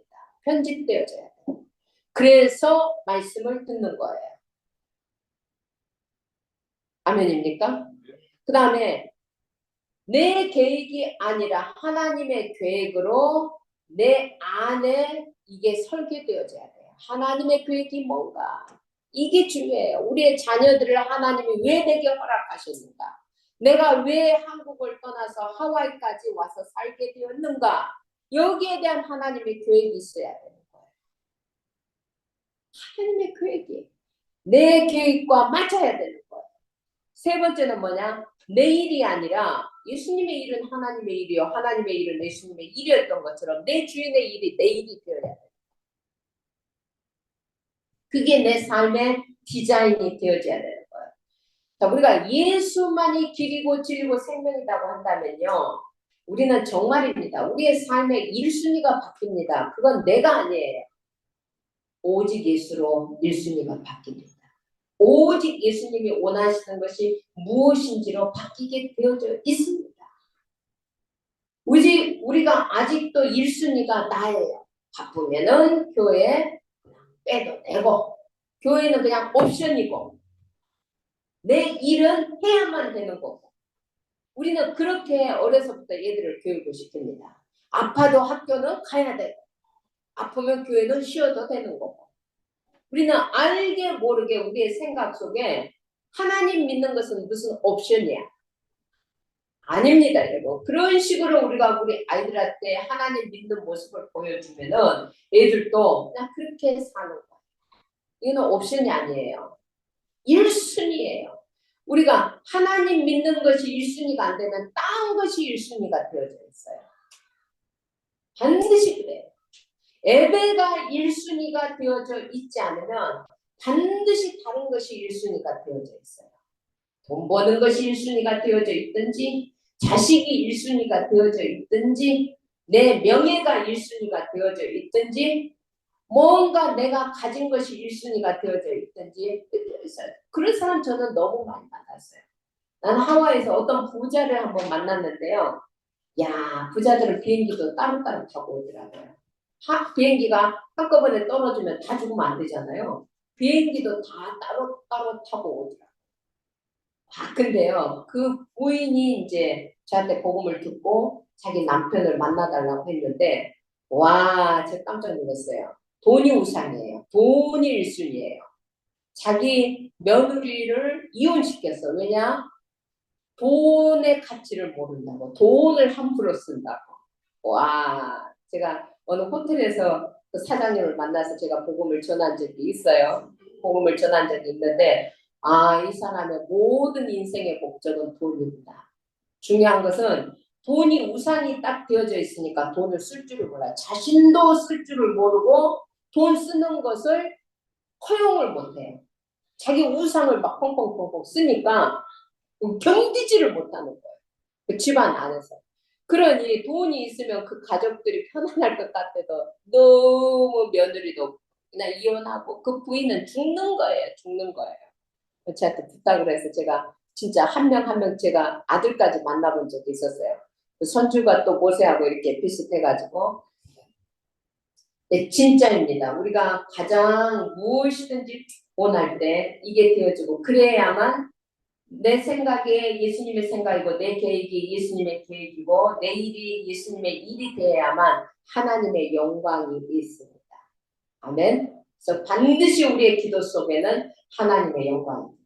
편집되어져야 돼요. 그래서 말씀을 듣는 거예요. 아멘입니까? 그 다음에 내 계획이 아니라 하나님의 계획으로 내 안에 이게 설계되어져야 돼요. 하나님의 계획이 뭔가? 이게 중요해요. 우리의 자녀들을 하나님이 왜 내게 허락하셨는가? 내가 왜 한국을 떠나서 하와이까지 와서 살게 되었는가? 여기에 대한 하나님의 계획이 있어야 되는 거예요. 하나님의 계획이 내 계획과 맞아야 되는 거예요. 세 번째는 뭐냐? 내 일이 아니라 예수님의 일은 하나님의 일이요. 하나님의 일은 예수님의 일이었던 것처럼 내 주인의 일이 내 일이 되어야 돼. 그게 내 삶의 디자인이 되어져야 되는 거예요. 자, 우리가 예수만이 길이고 진리고 생명이라고 한다면요. 우리는 정말입니다. 우리의 삶의 1순위가 바뀝니다. 그건 내가 아니에요. 오직 예수로 1순위가 바뀝니다. 오직 예수님이 원하시는 것이 무엇인지로 바뀌게 되어져 있습니다. 우리가 아직도 1순위가 나예요. 바쁘면은 교회 빼도 되고 교회는 그냥 옵션이고 내 일은 해야만 되는 거고 우리는 그렇게 어려서부터 얘들을 교육을 시킵니다. 아파도 학교는 가야 되고 아프면 교회는 쉬어도 되는 거고 우리는 알게 모르게 우리의 생각 속에 하나님 믿는 것은 무슨 옵션이야. 아닙니다, 여러분. 그런 식으로 우리가 우리 아이들한테 하나님 믿는 모습을 보여주면은 애들도 그냥 그렇게 사는 거예요. 이거는 옵션이 아니에요. 1순위예요. 우리가 하나님 믿는 것이 1순위가 안 되면 딴 것이 1순위가 되어져 있어요. 반드시 그래요. 예배가 1순위가 되어져 있지 않으면 반드시 다른 것이 1순위가 되어져 있어요. 돈 버는 것이 1순위가 되어져 있든지 자식이 1순위가 되어져 있든지 내 명예가 1순위가 되어져 있든지 뭔가 내가 가진 것이 1순위가 되어져 있든지 그런 사람 저는 너무 많이 만났어요. 나는 하와이에서 어떤 부자를 한번 만났는데요. 야, 부자들은 비행기도 따로따로 타고 오더라고요. 비행기가 한꺼번에 떨어지면 다 죽으면 안 되잖아요. 비행기도 다 따로따로 타고 오더라고요. 근데요, 그 부인이 이제 저한테 복음을 듣고 자기 남편을 만나달라고 했는데, 와, 제가 깜짝 놀랐어요. 돈이 우상이에요. 돈이 1순위예요. 자기 며느리를 이혼시켰어. 왜냐? 돈의 가치를 모른다고. 돈을 함부로 쓴다고. 와, 제가 어느 호텔에서 그 사장님을 만나서 제가 복음을 전한 적이 있어요. 복음을 전한 적이 있는데, 아, 이 사람의 모든 인생의 목적은 돈입니다. 중요한 것은 돈이 우상이 딱 되어져 있으니까 돈을 쓸 줄을 몰라요. 자신도 쓸 줄을 모르고 돈 쓰는 것을 허용을 못해요. 자기 우상을 막 펑펑펑펑 쓰니까 견디지를 못하는 거예요. 그 집안 안에서. 그러니 돈이 있으면 그 가족들이 편안할 것 같아도 너무 며느리도 그냥 이혼하고 그 부인은 죽는 거예요. 죽는 거예요. 저한테 부탁을 해서 제가 진짜 한 명 한 명 제가 아들까지 만나본 적이 있었어요. 그 손주가 또 모세하고 이렇게 비슷해가지고. 네, 진짜입니다. 우리가 가장 무엇이든지 원할 때 이게 되어지고 그래야만 내 생각에 예수님의 생각이고 내 계획이 예수님의 계획이고 내 일이 예수님의 일이 되어야만 하나님의 영광이 있습니다. 아멘. 그래서 반드시 우리의 기도 속에는 하나님의 영광입니다.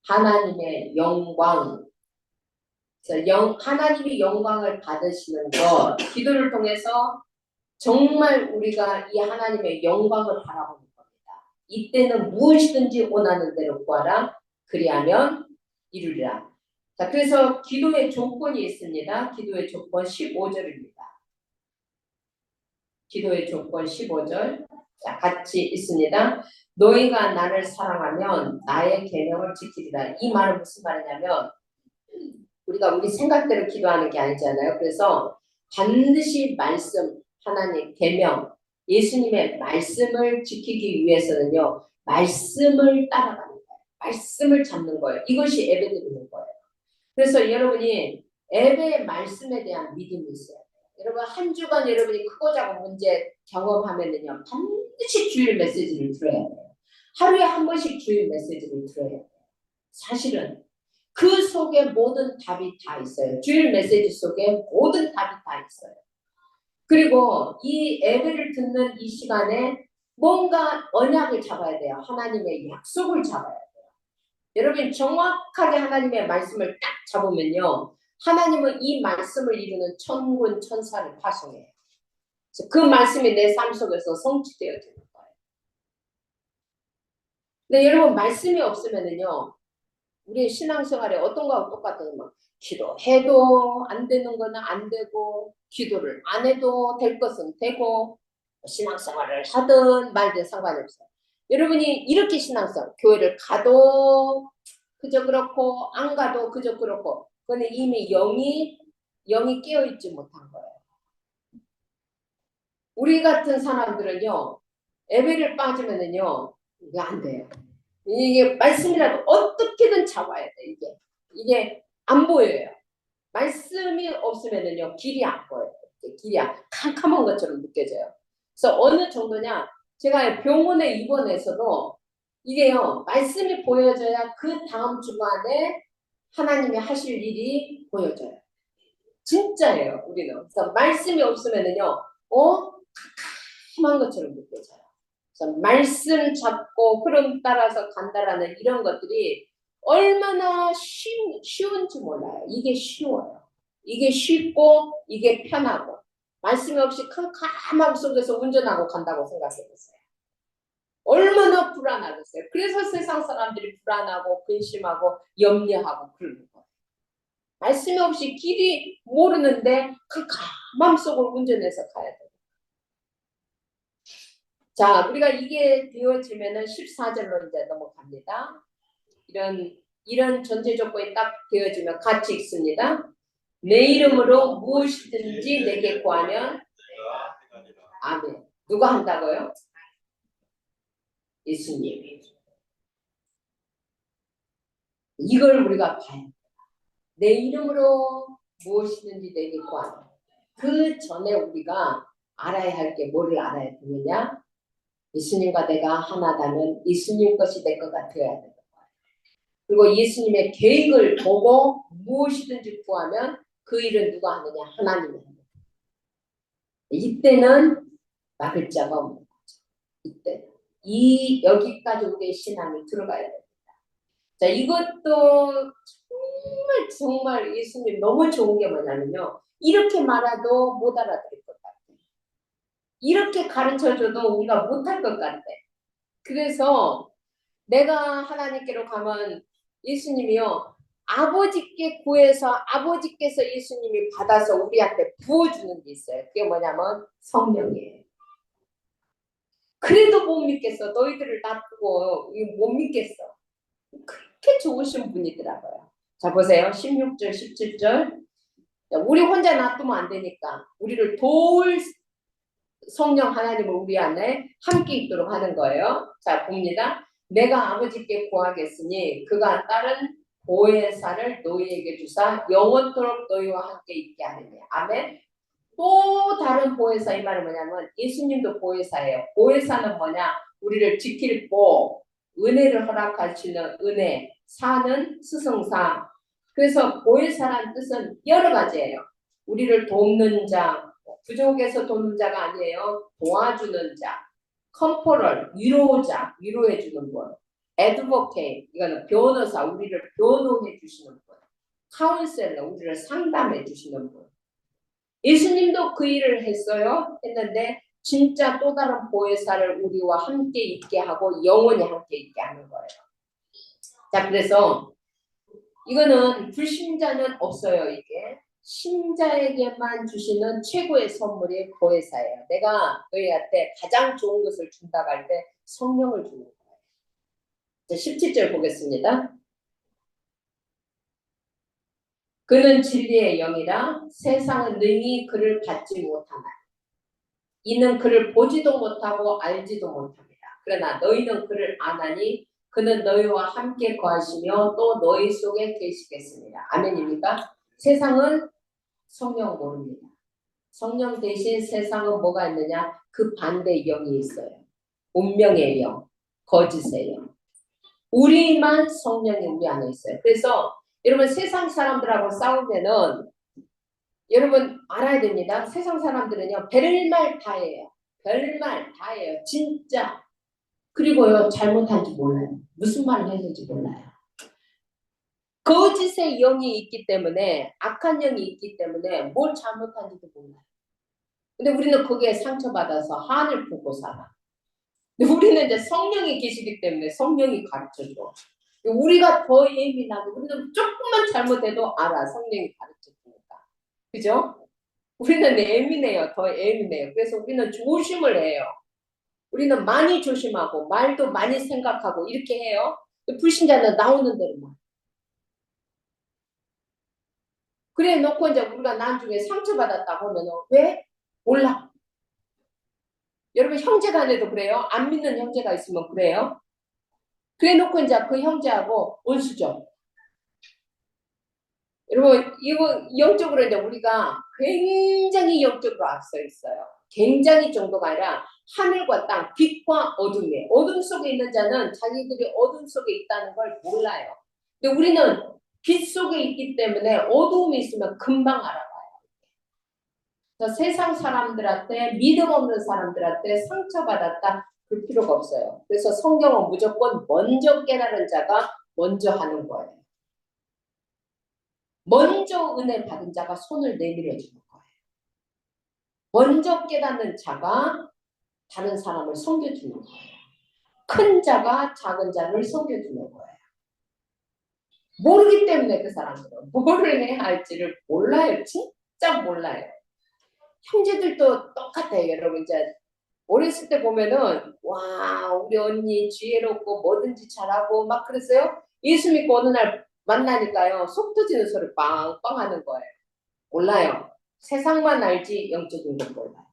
하나님의 영광. 그래서 하나님이 영광을 받으시는 것, 기도를 통해서 정말 우리가 이 하나님의 영광을 바라보는 겁니다. 이때는 무엇이든지 원하는 대로 구하라. 그리하면 이루리라. 자, 그래서 기도의 조건이 있습니다. 기도의 조건 15절입니다. 기도의 조건 15절. 자, 같이 있습니다. 너희가 나를 사랑하면 나의 계명을 지키리라. 이 말은 무슨 말이냐면 우리가 우리 생각대로 기도하는 게 아니잖아요. 그래서 반드시 말씀, 하나님, 계명, 예수님의 말씀을 지키기 위해서는요. 말씀을 따라가는 거예요. 말씀을 잡는 거예요. 이것이 예배드리는 거예요. 그래서 여러분이 예배의 말씀에 대한 믿음이 있어요. 여러분 한 주간 여러분이 크고 작은 문제 경험하면은요. 반드시 주일 메시지를 들어야 돼요. 하루에 한 번씩 주일 메시지를 들어야 돼요. 사실은 그 속에 모든 답이 다 있어요. 주일 메시지 속에 모든 답이 다 있어요. 그리고 이 예배를 듣는 이 시간에 뭔가 언약을 잡아야 돼요. 하나님의 약속을 잡아야 돼요. 여러분 정확하게 하나님의 말씀을 딱 잡으면요. 하나님은 이 말씀을 이루는 천군 천사를 파송해요. 그 말씀이 내 삶 속에서 성취되어지는 거예요. 근데 여러분 말씀이 없으면은요. 우리의 신앙생활에 어떤 거하고 똑같아요. 막 기도해도 안 되는 거는 안 되고 기도를 안 해도 될 것은 되고 신앙생활을 하든 말든 상관이 없어요. 여러분이 이렇게 신앙생활 교회를 가도 그저 그렇고 안 가도 그저 그렇고 그건 이미 영이 깨어있지 못한 거예요. 우리 같은 사람들은요. 예배를 빠지면은요. 이게 안 돼요. 이게 말씀이라도 어떻게든 잡아야 돼. 이게 안 보여요. 말씀이 없으면은요. 길이 안 보여요. 길이 캄캄한 것처럼 느껴져요. 그래서 어느 정도냐. 제가 병원에 입원해서도 이게요. 말씀이 보여져야 그 다음 주간에 하나님이 하실 일이 보여져요. 진짜예요. 우리는. 그래서 말씀이 없으면은요. 캄캄한 것처럼 느껴져요. 그래서 말씀 잡고 흐름 따라서 간다라는 이런 것들이 얼마나 쉬운지 몰라요. 이게 쉬워요. 이게 쉽고 이게 편하고 말씀이 없이 캄캄함 속에서 운전하고 간다고 생각해보세요. 얼마나 불안하겠어요. 그래서 세상 사람들이 불안하고 근심하고 염려하고 그러는 거예요. 말씀이 없이 길이 모르는데 캄캄함 속을 운전해서 가야 돼요. 자, 우리가 이게 되어지면은 14절로 이제 넘어갑니다. 이런 전제 조건이 딱 되어지면 같이 읽습니다. 내 이름으로 무엇이든지 내게 구하면 아멘. 누가 한다고요? 예수님. 이걸 우리가 봐야 돼요. 내 이름으로 무엇이든지 내게 구하면 그 전에 우리가 알아야 할 게 뭐를 알아야 되느냐? 예수님과 내가 하나다면 예수님 것이 내 것가 되어야 돼요. 그리고 예수님의 계획을 보고 무엇이든지 구하면 그 일은 누가 하느냐? 하나님이 합니다. 이때는 막을 자가 없는 거죠. 이때 이 여기까지 우리의 신앙이 들어가야 됩니다. 자, 이것도 정말 예수님 너무 좋은 게 뭐냐면요. 이렇게 말해도 못 알아들을 것 같아. 이렇게 가르쳐줘도 우리가 못할 것 같아. 그래서 내가 하나님께로 가면 예수님이요. 아버지께 구해서 아버지께서 예수님이 받아서 우리한테 부어주는 게 있어요. 그게 뭐냐면 성령이에요. 그래도 못 믿겠어. 너희들을 놔두고 못 믿겠어. 그렇게 좋으신 분이더라고요. 자, 보세요. 16절, 17절. 우리 혼자 놔두면 안 되니까 우리를 도울 성령 하나님을 우리 안에 함께 있도록 하는 거예요. 자, 봅니다. 내가 아버지께 구하겠으니 그가 다른 보혜사를 너희에게 주사 영원토록 너희와 함께 있게 하느니. 아멘. 또 다른 보혜사, 이 말은 뭐냐면 예수님도 보혜사예요. 보혜사는 뭐냐? 우리를 지킬 보, 은혜를 허락하시는 은혜, 사는 스승사. 그래서 보혜사란 뜻은 여러 가지예요. 우리를 돕는 자, 부족해서 돕는 자가 아니에요. 도와주는 자, 컴포럴, 위로자, 위로해주는 분, 애드보케이트, 이거는 변호사, 우리를 변호해 주시는 분, 카운셀러, 우리를 상담해 주시는 분. 예수님도 그 일을 했는데 진짜 또 다른 보혜사를 우리와 함께 있게 하고 영원히 함께 있게 하는 거예요. 자, 그래서 이거는 불신자는 없어요. 이게 신자에게만 주시는 최고의 선물이 보혜사예요. 내가 너희한테 가장 좋은 것을 준다고 할 때 성령을 주는 거예요. 자, 17절 보겠습니다. 그는 진리의 영이라 세상은 능히 그를 받지 못하나 이는 그를 보지도 못하고 알지도 못합니다. 그러나 너희는 그를 아나니 그는 너희와 함께 거하시며 또 너희 속에 계시겠습니다. 아멘입니까? 세상은 성령 모릅니다. 성령 대신 세상은 뭐가 있느냐? 그 반대의 영이 있어요. 운명의 영, 거짓의 영. 우리만 성령이 우리 안에 있어요. 그래서 여러분 세상 사람들하고 싸우면은 여러분 알아야 됩니다. 세상 사람들은요 별말 다 해요. 별말 다 해요. 진짜. 그리고요 잘못한지 몰라요. 무슨 말을 해야 될지 몰라요. 거짓의 영이 있기 때문에 악한 영이 있기 때문에 뭘 잘못한지도 몰라요. 근데 우리는 거기에 상처받아서 한을 품고 살아. 근데 우리는 이제 성령이 계시기 때문에 성령이 가르쳐줘. 우리가 더 예민하고 우리는 조금만 잘못해도 알아. 성령이 가르쳐주니까. 그죠? 우리는 예민해요. 더 예민해요. 그래서 우리는 조심을 해요. 우리는 많이 조심하고 말도 많이 생각하고 이렇게 해요. 불신자는 나오는 대로만. 그래 놓고 이제 우리가 나중에 상처받았다고 하면 왜? 몰라. 여러분 형제간에도 그래요. 안 믿는 형제가 있으면 그래요. 그래 놓고 이제 그 형제하고 원수죠. 여러분 이거 영적으로 이제 우리가 굉장히 영적으로 앞서 있어요. 굉장히 정도가 아니라 하늘과 땅, 빛과 어둠이에요. 어둠 속에 있는 자는 자기들이 어둠 속에 있다는 걸 몰라요. 근데 우리는 빛 속에 있기 때문에 어둠이 있으면 금방 알아봐요. 그래서 세상 사람들한테 믿음 없는 사람들한테 상처받았다 그럴 필요가 없어요. 그래서 성경은 무조건 먼저 깨달은 자가 먼저 하는 거예요. 먼저 은혜 받은 자가 손을 내밀어 주는 거예요. 먼저 깨닫는 자가 다른 사람을 섬겨주는 거예요. 큰 자가 작은 자를 섬겨주는 거예요. 모르기 때문에 그 사람들은 뭐를 해야 할지를 몰라요. 진짜 몰라요. 형제들도 똑같아요. 여러분 이제 어렸을 때 보면은 와 우리 언니 지혜롭고 뭐든지 잘하고 막 그랬어요. 예수 믿고 어느 날 만나니까요. 속 터지는 소리 빵빵 하는 거예요. 몰라요. 세상만 알지 영적인 건 몰라요.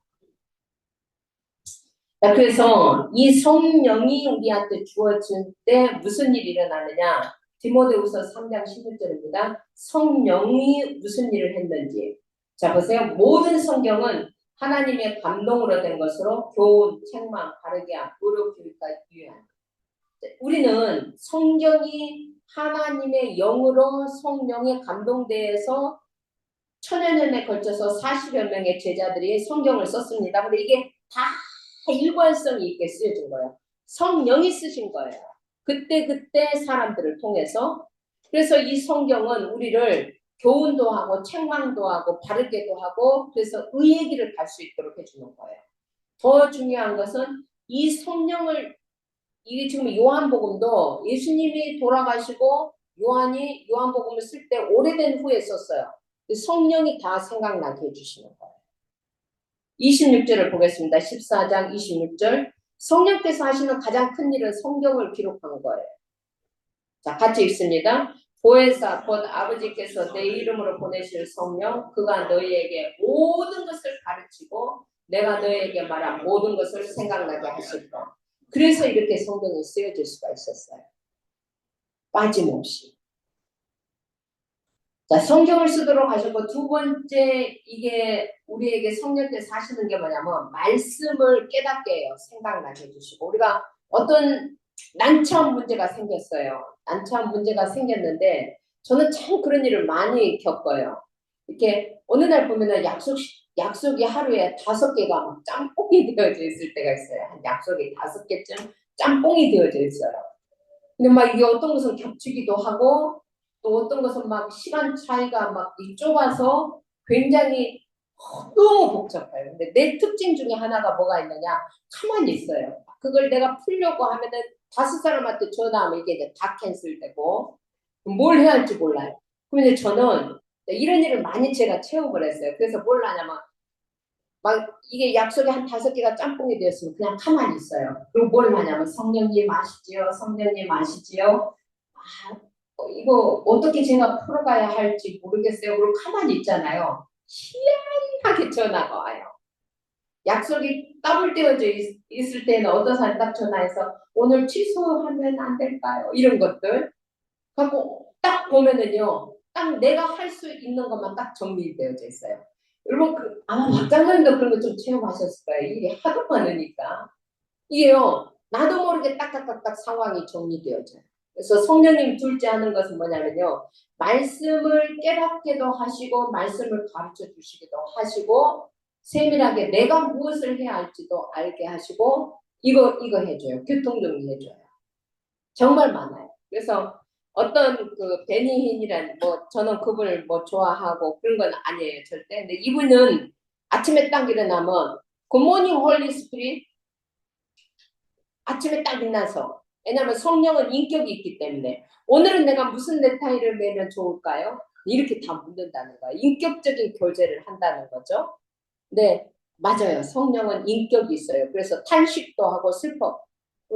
자, 그래서 이 성령이 우리한테 주어질 때 무슨 일이 일어나느냐. 디모데후서 3장 16절입니다. 성령이 무슨 일을 했는지. 자 보세요. 모든 성경은 하나님의 감동으로 된 것으로 교훈, 책망, 바르게 함, 의로 교육까지 유효한. 우리는 성경이 하나님의 영으로 성령의 감동대에서 천여 년에 걸쳐서 40여 명의 제자들이 성경을 썼습니다. 근데 이게 다 일관성이 있게 쓰여진 거예요. 성령이 쓰신 거예요. 그때 사람들을 통해서. 그래서 이 성경은 우리를 교훈도 하고 책망도 하고 바르게도 하고 그래서 의의 길을 갈 수 있도록 해주는 거예요. 더 중요한 것은 이 성령을 이게 지금 요한복음도 예수님이 돌아가시고 요한이 요한복음을 쓸 때 오래된 후에 썼어요. 성령이 다 생각나게 해주시는 거예요. 26절을 보겠습니다. 14장 26절. 성령께서 하시는 가장 큰 일은 성경을 기록한 거예요. 자, 같이 읽습니다. 보혜사 곧 아버지께서 내 이름으로 보내실 성령 그가 너희에게 모든 것을 가르치고 내가 너희에게 말한 모든 것을 생각나게 하실 것. 그래서 이렇게 성경이 쓰여질 수가 있었어요. 빠짐없이. 자, 성경을 쓰도록 하셨고 두 번째 이게 우리에게 성령께서 하시는 게 뭐냐면 말씀을 깨닫게 해요. 생각나게 해주시고 우리가 어떤 난처한 문제가 생겼어요. 난처한 문제가 생겼는데 저는 참 그런 일을 많이 겪어요. 이렇게 어느 날 보면은 약속이 하루에 5개가 막 짬뽕이 되어져 있을 때가 있어요. 한 약속이 5개쯤 짬뽕이 되어져 있어요. 근데 막 이게 어떤 것은 겹치기도 하고 또 어떤 것은 막 시간 차이가 막 좁아서 굉장히 너무 복잡해요. 근데 내 특징 중에 하나가 뭐가 있느냐? 가만히 있어요. 그걸 내가 풀려고 하면은 5사람한테 전화하면 이게 이제 다 캔슬되고 뭘 해야 할지 몰라요. 그런데 저는 이런 일을 많이 제가 체험을 했어요. 그래서 뭘 하냐면 막 이게 약속이 한 5개가 짬뽕이 되었으면 그냥 가만히 있어요. 그리고 뭘 하냐면 성령님 아시지요? 성령님 아시지요? 아, 이거 어떻게 제가 풀어가야 할지 모르겠어요. 그리고 가만히 있잖아요. 희한하게 전화가 와요. 약속이 더블되어져 있을 때는 어떤 사람이 딱 전화해서 오늘 취소하면 안 될까요? 이런 것들. 갖고 딱 보면은요. 딱 내가 할 수 있는 것만 딱 정리되어져 있어요. 여러분 아마 박장관님도 그런 거 좀 체험하셨을 거예요. 일이 하도 많으니까. 이게요. 나도 모르게 딱딱딱딱 상황이 정리되어져요. 그래서 성령님 둘째 하는 것은 뭐냐면요. 말씀을 깨닫게도 하시고 말씀을 가르쳐 주시기도 하시고 세밀하게 내가 무엇을 해야 할지도 알게 하시고 이거 해줘요. 교통정리 해줘요. 정말 많아요. 그래서 어떤 그 베니힌이란 뭐 저는 그분을 뭐 좋아하고 그런 건 아니에요. 절대. 근데 이분은 아침에 딱 일어나면 굿모닝 홀리 스피릿 아침에 딱 일어나서 왜냐하면 성령은 인격이 있기 때문에 오늘은 내가 무슨 넥타이를 매면 좋을까요? 이렇게 다 묻는다는 거예요. 인격적인 교제를 한다는 거죠. 네, 맞아요. 성령은 인격이 있어요. 그래서 탄식도 하고 슬퍼.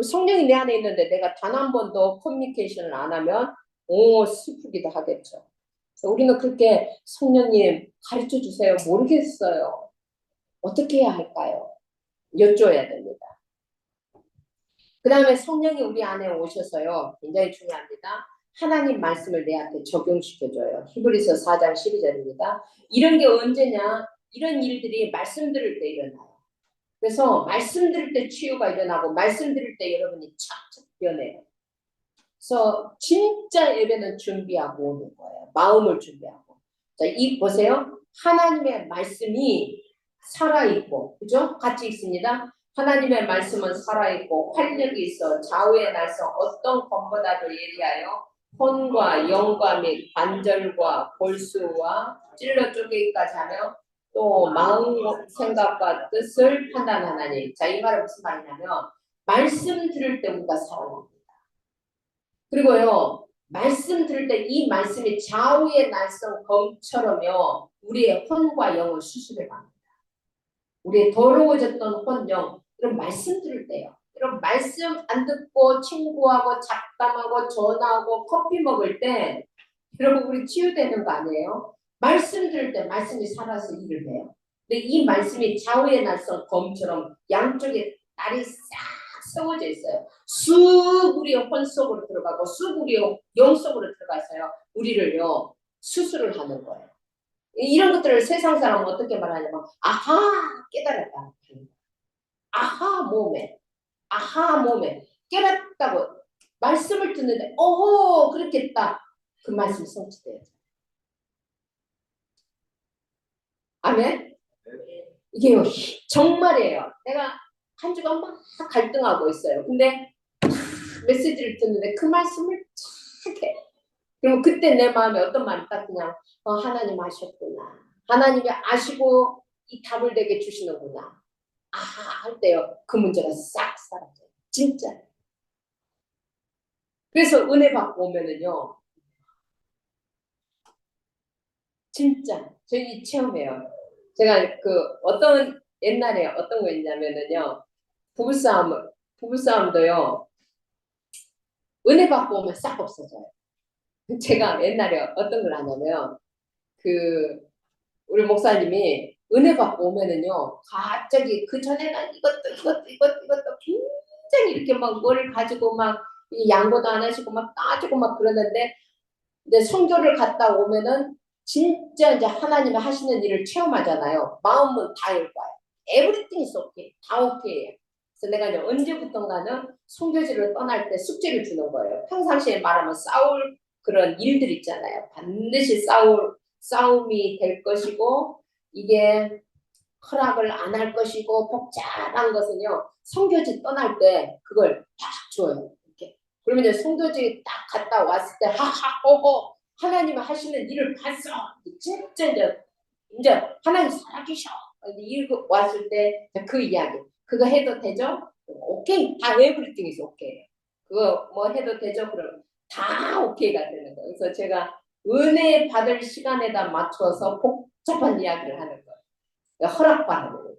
성령이 내 안에 있는데 내가 단 한 번도 커뮤니케이션을 안 하면 슬프기도 하겠죠. 그래서 우리는 그렇게 성령님 가르쳐 주세요. 모르겠어요. 어떻게 해야 할까요? 여쭤야 됩니다. 그 다음에 성령이 우리 안에 오셔서요. 굉장히 중요합니다. 하나님 말씀을 내 앞에 적용시켜줘요. 히브리서 4장 12절입니다. 이런 게 언제냐? 이런 일들이 말씀 들을 때 일어나요. 그래서 말씀 들을 때 치유가 일어나고 말씀 들을 때 여러분이 착착 변해요. 그래서 진짜 예배는 준비하고 오는 거예요. 마음을 준비하고. 자, 이 보세요. 하나님의 말씀이 살아있고, 그죠? 같이 읽습니다. 하나님의 말씀은 살아있고 활력이 있어 좌우의 날성 어떤 검보다도 예리하여 혼과 영과 및 관절과 골수와 찔러 쪼개기까지 하며 또 마음 생각과 뜻을 판단하나니. 자, 이 말은 무슨 말이냐면 말씀 들을 때 우리가 살아납니다. 그리고요 말씀 들을 때 이 말씀이 좌우의 날성 검처럼요 우리의 혼과 영을 수술해 갑니다. 우리의 더러워졌던 혼, 영 이런 말씀 들을 때요. 이런 말씀 안 듣고 친구하고 잡담하고 전화하고 커피 먹을 때 여러분 우리 치유되는 거 아니에요? 말씀 들을 때 말씀이 살아서 일을 해요. 근데 이 말씀이 좌우의 날성 검처럼 양쪽에 날이 싹 세워져 있어요. 쑥 우리의 혼 속으로 들어가고 쑥 우리의 영 속으로 들어가서요. 우리를요 수술을 하는 거예요. 이런 것들을 세상 사람은 어떻게 말하냐면 아하 깨달았다. 아하 몸에 깨달았다고 말씀을 듣는데 어허 그렇겠다. 그 말씀이 성취돼요. 아멘? 이게요, 정말이에요. 내가 한 주간 막 갈등하고 있어요. 근데 메시지를 듣는데 그 말씀을 착해. 그럼 그때 내 마음에 어떤 말이 딱 그냥 하나님 아셨구나. 하나님이 아시고 이 답을 내게 주시는구나. 아하 할 때요. 그 문제가 싹 사라져요. 진짜. 그래서 은혜 받고 오면은요. 진짜 저희 체험해요. 제가 그 어떤 옛날에 어떤 거 있냐면은요. 부부싸움도요. 은혜 받고 오면 싹 없어져요. 제가 옛날에 어떤 걸 하냐면 그 우리 목사님이 은혜 받고 오면은요 갑자기 그 전에는 이것도 굉장히 이렇게 막 뭘 가지고 막 양보도 안 하시고 막 따지고 막 그러는데 근데 성교를 갔다 오면은 진짜 이제 하나님이 하시는 일을 체험하잖아요. 마음은 다 읽어요. Everything is okay. 다 오케이예요. 그래서 내가 이제 언제부턴가는 성교지를 떠날 때 숙제를 주는 거예요. 평상시에 말하면 싸울 그런 일들 있잖아요. 반드시 싸움이 될 것이고 이게 허락을 안 할 것이고 복잡한 것은요. 성교지 떠날 때 그걸 딱 줘요. 이렇게. 그러면 이제 성교지 딱 갔다 왔을 때 하하 오고 하나님이 하시는 일을 봤어. 진짜 이제 하나님 살아계셔. 이거 왔을 때 그 이야기. 그거 해도 되죠? 오케이. 다 에브리띵 이스 오케이. 그거 뭐 해도 되죠? 그럼 다 오케이가 되는 거예요. 그래서 제가 은혜 받을 시간에다 맞춰서 복잡한 이야기를 하는 거예요. 허락받는 거예요.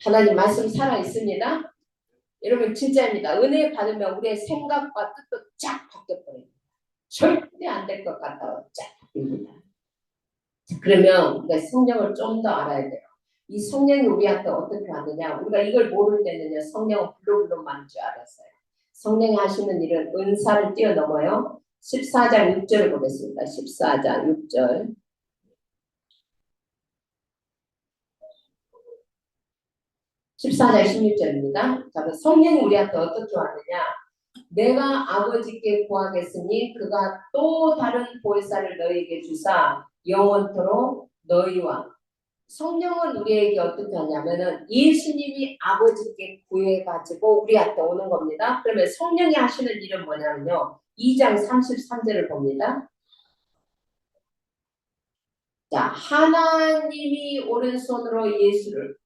하나님 말씀 살아있습니다. 여러분 진짜입니다. 은혜 받으면 우리의 생각과 뜻도 쫙 바뀌어버립니다. 절대 안 될 것 같다고 쫙 바뀝니다. 그러면 우리가 성령을 좀 더 알아야 돼요. 이 성령이 우리한테 어떻게 왔느냐. 우리가 이걸 모를 때는요. 성령은 불로불로만 줄 알았어요. 성령이 하시는 일은 은사를 뛰어넘어요. 14장 6절을 보겠습니다. 14장 6절. 14장 16절입니다. 자, 성령이 우리한테 어떻게 왔느냐. 내가 아버지께 구하겠으니 그가 또 다른 보혜사를 너희에게 주사 영원토록 너희와 성령은 우리에게 어떻게 하냐면은 예수님이 아버지께 구해가지고 우리한테 오는 겁니다. 그러면 성령이 하시는 일은 뭐냐면요. 2장 33절을 봅니다. 자, 하나님이 오른손으로 예수를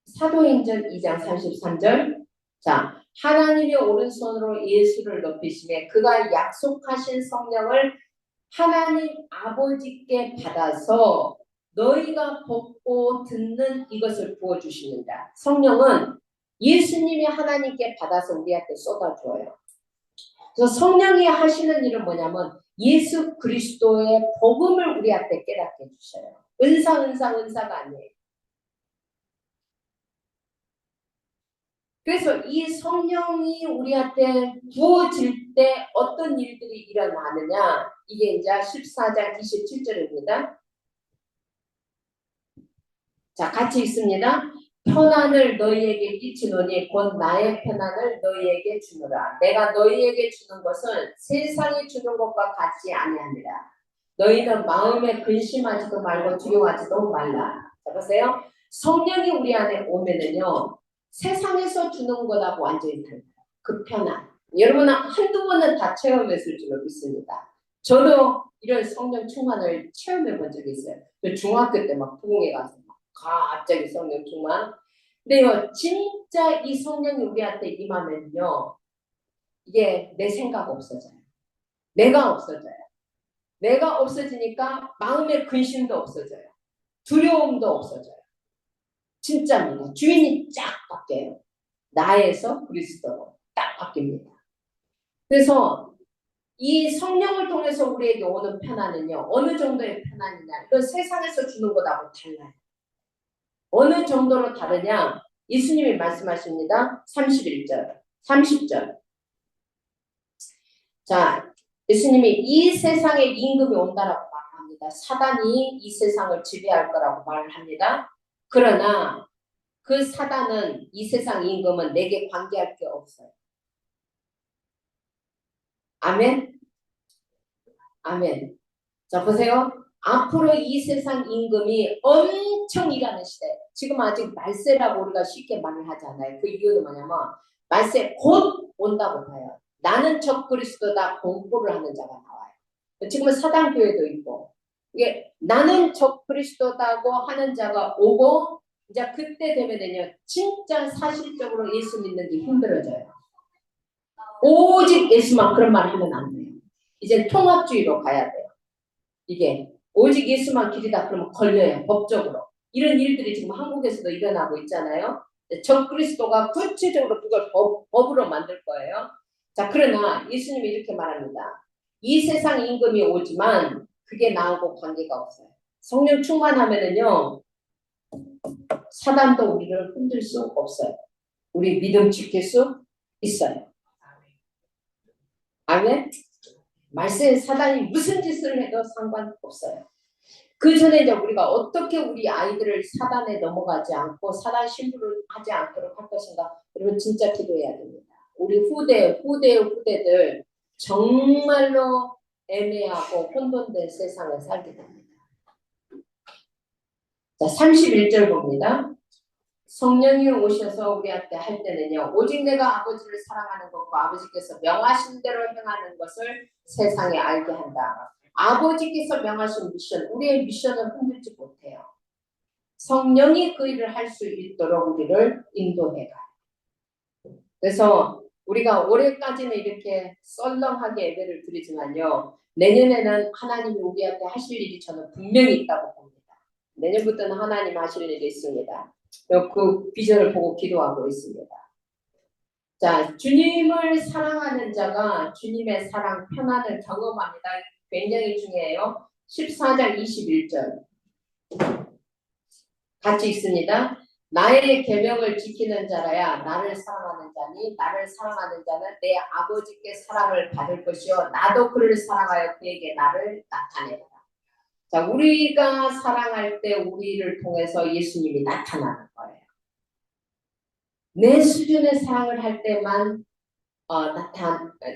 사도행전 2장 33절 자, 하나님이 오른손으로 예수를 높이시매 그가 약속하신 성령을 하나님 아버지께 받아서 너희가 벗고 듣는 이것을 부어주십니다. 성령은 예수님이 하나님께 받아서 우리한테 쏟아줘요. 그래서 성령이 하시는 일은 뭐냐면 예수 그리스도의 복음을 우리한테 깨닫게 해주셔요. 은사가 아니에요. 그래서 이 성령이 우리한테 부어질 때 어떤 일들이 일어나느냐 이게 이제 14장 27절입니다. 자, 같이 있습니다. 편안을 너희에게 끼치노니 곧 나의 편안을 너희에게 주노라. 내가 너희에게 주는 것은 세상이 주는 것과 같지 아니하니라. 너희는 마음에 근심하지도 말고 두려워하지도 말라. 자, 보세요. 성령이 우리 안에 오면은요. 세상에서 주는 것하고 완전히 달라요. 그 편안. 여러분 한두 번은 다 체험했을 줄로 믿습니다. 저도 이런 성령 충만을 체험해 본 적이 있어요. 중학교 때 막 부흥회 가서 갑자기 성령 충만. 근데요, 진짜 이 성령이 우리한테 임하면요, 이게 내 생각 없어져요. 내가 없어져요. 내가 없어지니까 마음의 근심도 없어져요. 두려움도 없어져요. 진짜입니다. 주인이 쫙 바뀌어요. 나에서 그리스도로 딱 바뀝니다. 그래서 이 성령을 통해서 우리에게 오는 편안은요, 어느 정도의 편안이냐, 이건 세상에서 주는 것하고 달라요. 어느 정도로 다르냐? 예수님이 말씀하십니다. 31절, 30절. 자, 예수님이 이 세상에 임금이 온다라고 말합니다. 사단이 이 세상을 지배할 거라고 말을 합니다. 그러나 그 사단은 이 세상 임금은 내게 관계할 게 없어요. 아멘? 아멘. 자, 보세요. 앞으로 이 세상 임금이 엄청 일하는 시대. 지금 아직 말세라고 우리가 쉽게 말을 하잖아요. 그 이유는 뭐냐면 말세 곧 온다고 봐요. 나는 적그리스도다 공포를 하는 자가 나와요. 지금은 사단교회도 있고 이게 나는 적그리스도다고 하는 자가 오고 이제 그때 되면은요 진짜 사실적으로 예수 믿는 게 힘들어져요. 오직 예수만 그런 말 하면 안 돼요. 이제 통합주의로 가야 돼요. 이게 오직 예수만 길이다 그러면 걸려요. 법적으로. 이런 일들이 지금 한국에서도 일어나고 있잖아요. 적그리스도가 구체적으로 그걸 법으로 만들 거예요. 자, 그러나 예수님이 이렇게 말합니다. 이 세상 임금이 오지만 그게 나하고 관계가 없어요. 성령 충만하면은요 사단도 우리를 흔들 수 없어요. 우리 믿음 지킬 수 있어요. 아멘. 말세 사단이 무슨 짓을 해도 상관없어요. 그 전에 이제 우리가 어떻게 우리 아이들을 사단에 넘어가지 않고 사단 신부를 하지 않도록 할 것인가? 여러분 진짜 기도해야 됩니다. 우리 후대들 정말로 애매하고 혼돈된 세상에 살게 됩니다. 자, 31절 봅니다. 성령이 오셔서 우리한테 할 때는요. 오직 내가 아버지를 사랑하는 것과 아버지께서 명하신 대로 행하는 것을 세상에 알게 한다. 아버지께서 명하신 미션, 우리의 미션을 흔들지 못해요. 성령이 그 일을 할 수 있도록 우리를 인도해가. 그래서 우리가 올해까지는 이렇게 썰렁하게 예배를 드리지만요. 내년에는 하나님이 우리한테 하실 일이 저는 분명히 있다고 봅니다. 내년부터는 하나님 하실 일이 있습니다. 그 비전을 보고 기도하고 있습니다. 자, 주님을 사랑하는 자가 주님의 사랑, 편안을 경험합니다. 굉장히 중요해요. 14장 21절 같이 있습니다. 나의 계명을 지키는 자라야 나를 사랑하는 자니 나를 사랑하는 자는 내 아버지께 사랑을 받을 것이요 나도 그를 사랑하여 그에게 나를 나타내라. 자, 우리가 사랑할 때 우리를 통해서 예수님이 나타나는 거예요. 내 수준의 사랑을 할 때만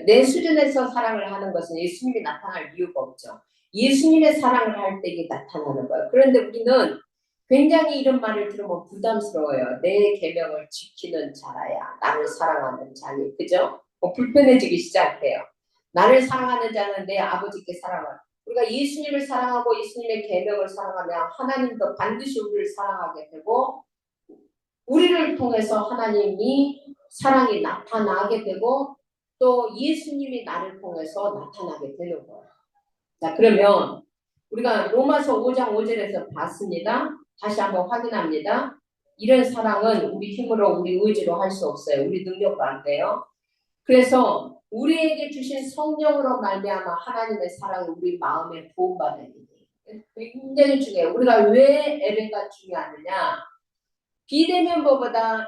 내 수준에서 사랑을 하는 것은 예수님이 나타날 이유가 없죠. 예수님의 사랑을 할 때 이게 나타나는 거예요. 그런데 우리는 굉장히 이런 말을 들으면 부담스러워요. 내 계명을 지키는 자라야 나를 사랑하는 자니, 그죠? 불편해지기 시작해요. 나를 사랑하는 자는 내 아버지께 사랑을. 우리가 예수님을 사랑하고 예수님의 계명을 사랑하면 하나님도 반드시 우리를 사랑하게 되고 우리를 통해서 하나님이 사랑이 나타나게 되고 또 예수님이 나를 통해서 나타나게 되는 거예요. 자, 그러면 우리가 로마서 5장 5절에서 봤습니다. 다시 한번 확인합니다. 이런 사랑은 우리 힘으로 우리 의지로 할 수 없어요. 우리 능력도 안 돼요. 그래서 우리에게 주신 성령으로 말미암아 하나님의 사랑이 우리 마음에 부음받는 일이 굉장히 중요해요. 우리가 왜 예배가 중요하느냐?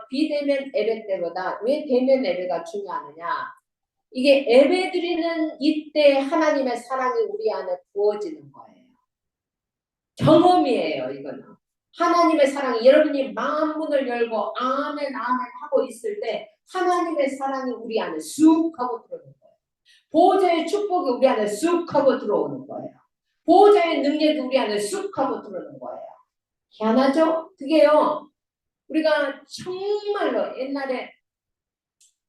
비대면 예배 때보다 왜 대면 예배가 중요하느냐? 이게 예배 드리는 이때 하나님의 사랑이 우리 안에 부어지는 거예요. 경험이에요, 이거는. 하나님의 사랑이 여러분이 마음 문을 열고 아멘 아멘 하고 있을 때 하나님의 사랑이 우리 안에 쑥 하고 들어오는 거예요. 보호자의 축복이 우리 안에 쑥 하고 들어오는 거예요. 보호자의 능력이 우리 안에 쑥 하고 들어오는 거예요. 희한하죠? 그게요. 우리가 정말로 옛날에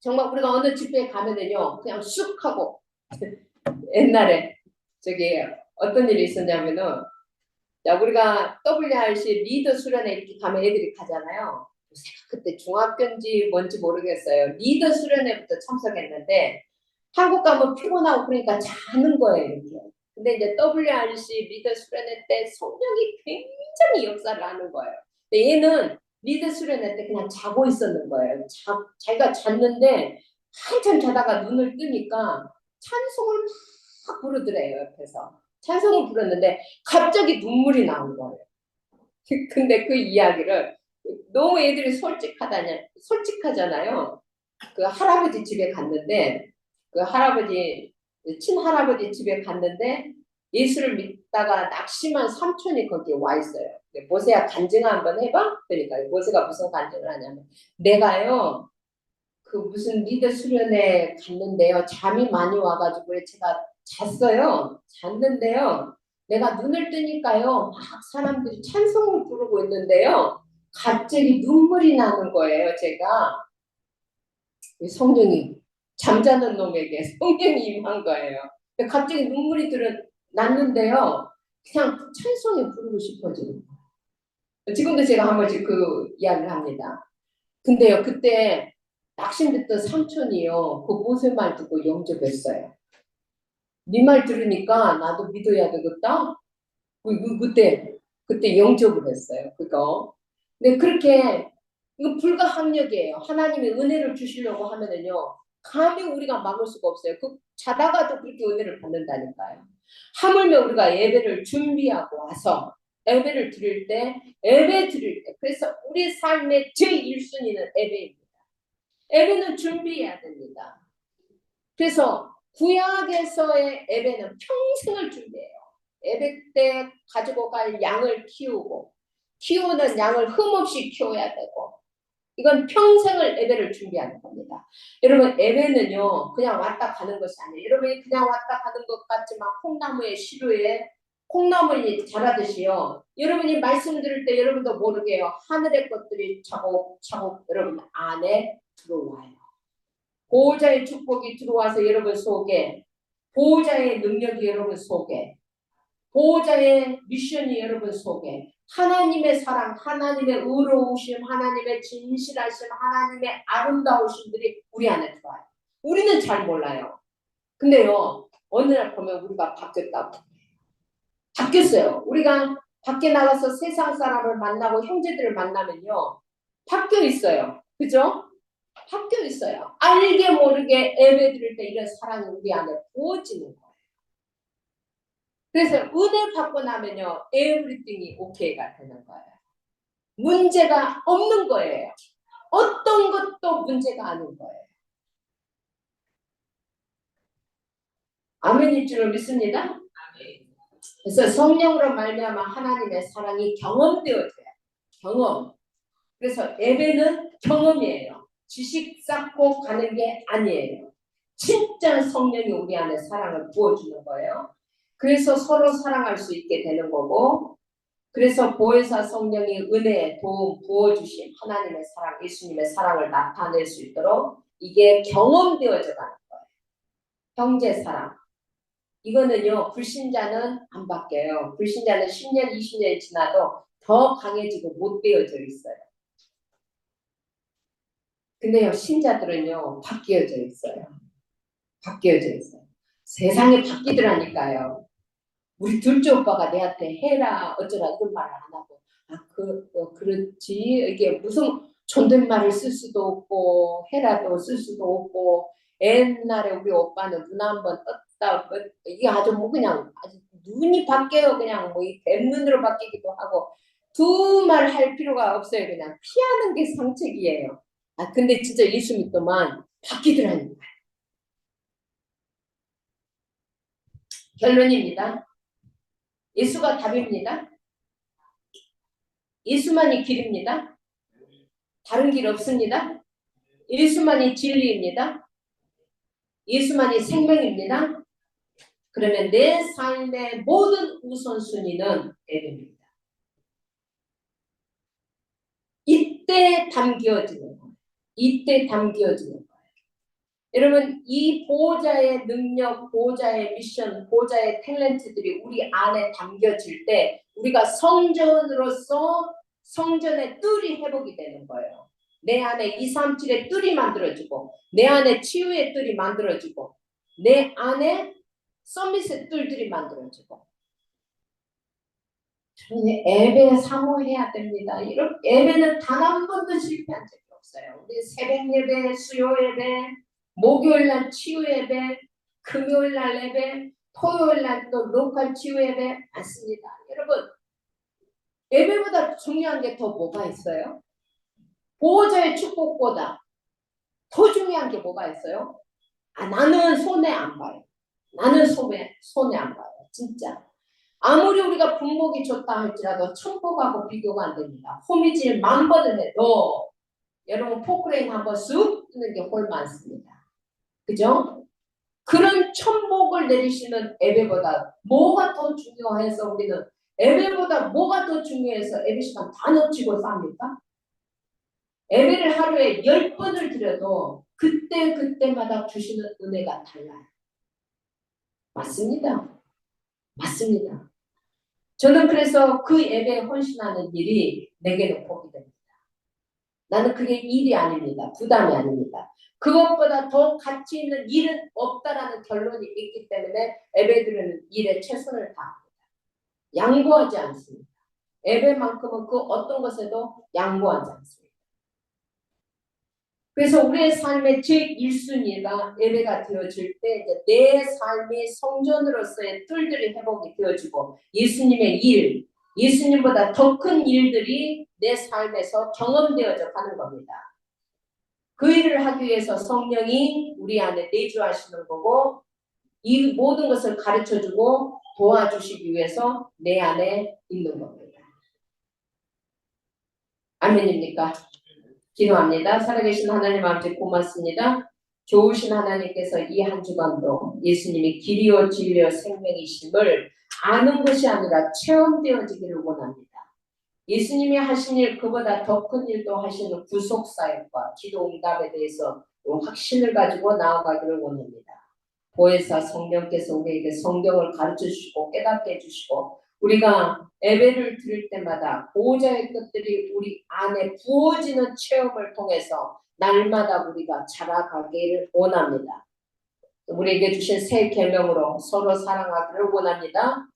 정말 우리가 어느 집회에 가면은요 그냥 쑥 하고 옛날에 저기 어떤 일이 있었냐면은 야 우리가 WRC 리더 수련회 이렇게 가면 애들이 가잖아요. 그때 중학교인지 뭔지 모르겠어요. 리더 수련회부터 참석했는데 한국 가면 피곤하고 그러니까 자는 거예요 이렇게. 근데 이제 WRC 리더 수련회 때 성령이 굉장히 역사를 하는 거예요. 근데 얘는 리더 수련회 때 그냥 자고 있었는 거예요. 자기가 잤는데 한참 자다가 눈을 뜨니까 찬송을 막 부르더래요 옆에서. 찬송을 부르는데 갑자기 눈물이 나온 거예요. 근데 그 이야기를 너무 애들이 솔직하잖아요. 그 할아버지 집에 갔는데 그 친할아버지 집에 갔는데 예수를 믿다가 낙심한 삼촌이 거기에 와 있어요. 모세야 간증 한번 해봐? 그러니까 모세가 무슨 간증을 하냐면 내가요 그 무슨 리더 수련회 갔는데요 잠이 많이 와가지고 제가 잤어요. 잤는데요 내가 눈을 뜨니까요, 막 사람들이 찬송을 부르고 있는데요. 갑자기 눈물이 나는 거예요, 제가. 성령이, 잠자는 놈에게 성령이 임한 거예요. 갑자기 눈물이 났는데요. 그냥 찬송에 부르고 싶어지는 거예요. 지금도 제가 한 번씩 그 이야기를 합니다. 근데요, 그때 낙심 듣던 삼촌이요, 그 모세 말 듣고 영접했어요. 네 말 들으니까 나도 믿어야 되겠다. 그때 영접을 했어요. 그거. 근데 그렇게 이거 불가항력이에요. 하나님의 은혜를 주시려고 하면은요, 감히 우리가 막을 수가 없어요. 자다가도 그렇게 은혜를 받는다니까요. 하물며 우리가 예배를 준비하고 와서 예배를 드릴 때, 그래서 우리 삶의 제1순위는 예배입니다. 예배는 준비해야 됩니다. 그래서 구약에서의 예배는 평생을 준비해요. 예배 때 가지고 갈 양을 키우는 양을 흠없이 키워야 되고, 이건 평생을 예배를 준비하는 겁니다. 여러분, 예배는요, 그냥 왔다 가는 것이 아니에요. 여러분이 그냥 왔다 가는 것 같지만 콩나무의 시루에 콩나물이 자라듯이요. 여러분이 말씀 들을 때 여러분도 모르게요. 하늘의 것들이 차곡차곡 여러분 안에 들어와요. 보호자의 축복이 들어와서 여러분 속에, 보호자의 능력이 여러분 속에, 보호자의 미션이 여러분 속에, 하나님의 사랑, 하나님의 의로우심, 하나님의 진실하심, 하나님의 아름다우심들이 우리 안에 들어와요. 우리는 잘 몰라요. 근데요, 어느 날 보면 우리가 바뀌었다고. 바뀌었어요. 우리가 밖에 나가서 세상 사람을 만나고 형제들을 만나면요, 바뀌어 있어요. 그죠? 바뀌어 있어요. 알게 모르게 예배 드릴 때 이런 사랑이 우리 안에 부어지는 거예요. 그래서 은혜 받고 나면요, 에브리띵이 오케이가 되는 거예요. 문제가 없는 거예요. 어떤 것도 문제가 아닌 거예요. 아멘일 줄을 믿습니다. 그래서 성령으로 말미암아 하나님의 사랑이 경험되어져요. 경험. 그래서 예배는 경험이에요. 지식 쌓고 가는 게 아니에요. 진짜 성령이 우리 안에 사랑을 부어주는 거예요. 그래서 서로 사랑할 수 있게 되는 거고, 그래서 보혜사 성령이 은혜, 도움 부어주신 하나님의 사랑, 예수님의 사랑을 나타낼 수 있도록 이게 경험되어져 가는 거예요. 형제 사랑. 이거는요, 불신자는 안 바뀌어요. 불신자는 10년, 20년이 지나도 더 강해지고 못 되어져 있어요. 근데요, 신자들은요, 바뀌어져 있어요. 바뀌어져 있어요. 세상에 바뀌더라니까요. 우리 둘째 오빠가 내한테 해라 어쩌라 이런 말을 안 하고, 그렇지, 이게 무슨 존댓말을 쓸 수도 없고 해라도 쓸 수도 없고, 옛날에 우리 오빠는 눈 한번 떴다 이게 아주 뭐 그냥 아주 눈이 바뀌어요. 그냥 뭐 이 뱀눈으로 바뀌기도 하고, 두 말 할 필요가 없어요. 그냥 피하는 게 상책이에요. 근데 진짜 예수 믿더만 바뀌더라니까. 결론입니다. 예수가 답입니다. 예수만이 길입니다. 다른 길 없습니다. 예수만이 진리입니다. 예수만이 생명입니다. 그러면 내 삶의 모든 우선순위는 예배입니다. 이때 담겨지는 거예요. 이때 담겨지는 거예요. 여러분, 이 보호자의 능력, 보호자의 미션, 보호자의 탤런트들이 우리 안에 담겨질 때 우리가 성전으로서 성전의 뜰이 회복이 되는 거예요. 내 안에 237의 뜰이 만들어지고, 내 안에 치유의 뜰이 만들어지고, 내 안에 서밋의 뜰들이 만들어지고. 예배 사모해야 됩니다. 이렇게 예배는 단 한 번도 실패한 적이 없어요. 우리 새벽 예배, 수요 예배, 목요일 날 치유 예배, 금요일 날 예배, 토요일 날 또 로컬 치유 예배 많습니다. 여러분, 예배보다 중요한 게 더 뭐가 있어요? 보호자의 축복보다 더 중요한 게 뭐가 있어요? 나는 손해 안 봐요. 나는 손해 안 봐요. 진짜. 아무리 우리가 분목이 좋다 할지라도 천복하고 비교가 안 됩니다. 호미질 10,000번을 해도 여러분 포크레인 한번 쑥 뜨는 게 훨 많습니다. 그죠? 그런 천복을 내리시는 예배보다 뭐가 더 중요해서 우리는 예배보다 뭐가 더 중요해서 예배 시간 다 놓치고 삽니까? 예배를 하루에 10번을 드려도 그때마다 주시는 은혜가 달라요. 맞습니다. 맞습니다. 저는 그래서 그 예배에 헌신하는 일이 내게는 복이 됩니다. 나는 그게 일이 아닙니다. 부담이 아닙니다. 그것보다 더 가치 있는 일은 없다라는 결론이 있기 때문에 예배드리는 일에 최선을 다합니다. 양보하지 않습니다. 예배만큼은 그 어떤 것에도 양보하지 않습니다. 그래서 우리의 삶의 제1순위가 예배가 되어질 때 내 삶이 성전으로서의 뜰들이 회복이 되어지고 예수님의 일, 예수님보다 더 큰 일들이 내 삶에서 경험되어져 가는 겁니다. 그 일을 하기 위해서 성령이 우리 안에 내주하시는 거고 이 모든 것을 가르쳐주고 도와주시기 위해서 내 안에 있는 겁니다. 아멘입니까? 기도합니다. 살아계신 하나님 아버지 고맙습니다. 좋으신 하나님께서 이 한 주간도 예수님이 길이요 진리요 생명이심을 아는 것이 아니라 체험되어지기를 원합니다. 예수님이 하신 일 그보다 더 큰 일도 하시는 구속사역과 기도 응답에 대해서 확신을 가지고 나아가기를 원합니다. 보혜사 성령께서 우리에게 성경을 가르쳐 주시고 깨닫게 해주시고 우리가 예배를 드릴 때마다 보호자의 것들이 우리 안에 부어지는 체험을 통해서 날마다 우리가 자라가기를 원합니다. 우리에게 주신 새 계명으로 서로 사랑하기를 원합니다.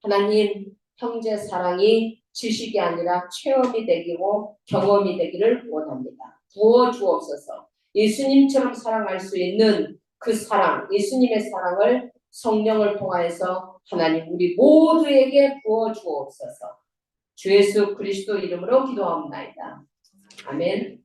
하나님 형제 사랑이 지식이 아니라 체험이 되고 경험이 되기를 원합니다. 부어주옵소서. 예수님처럼 사랑할 수 있는 그 사랑, 예수님의 사랑을 성령을 통하여서 하나님 우리 모두에게 부어주옵소서. 주 예수 그리스도 이름으로 기도합니다. 아멘.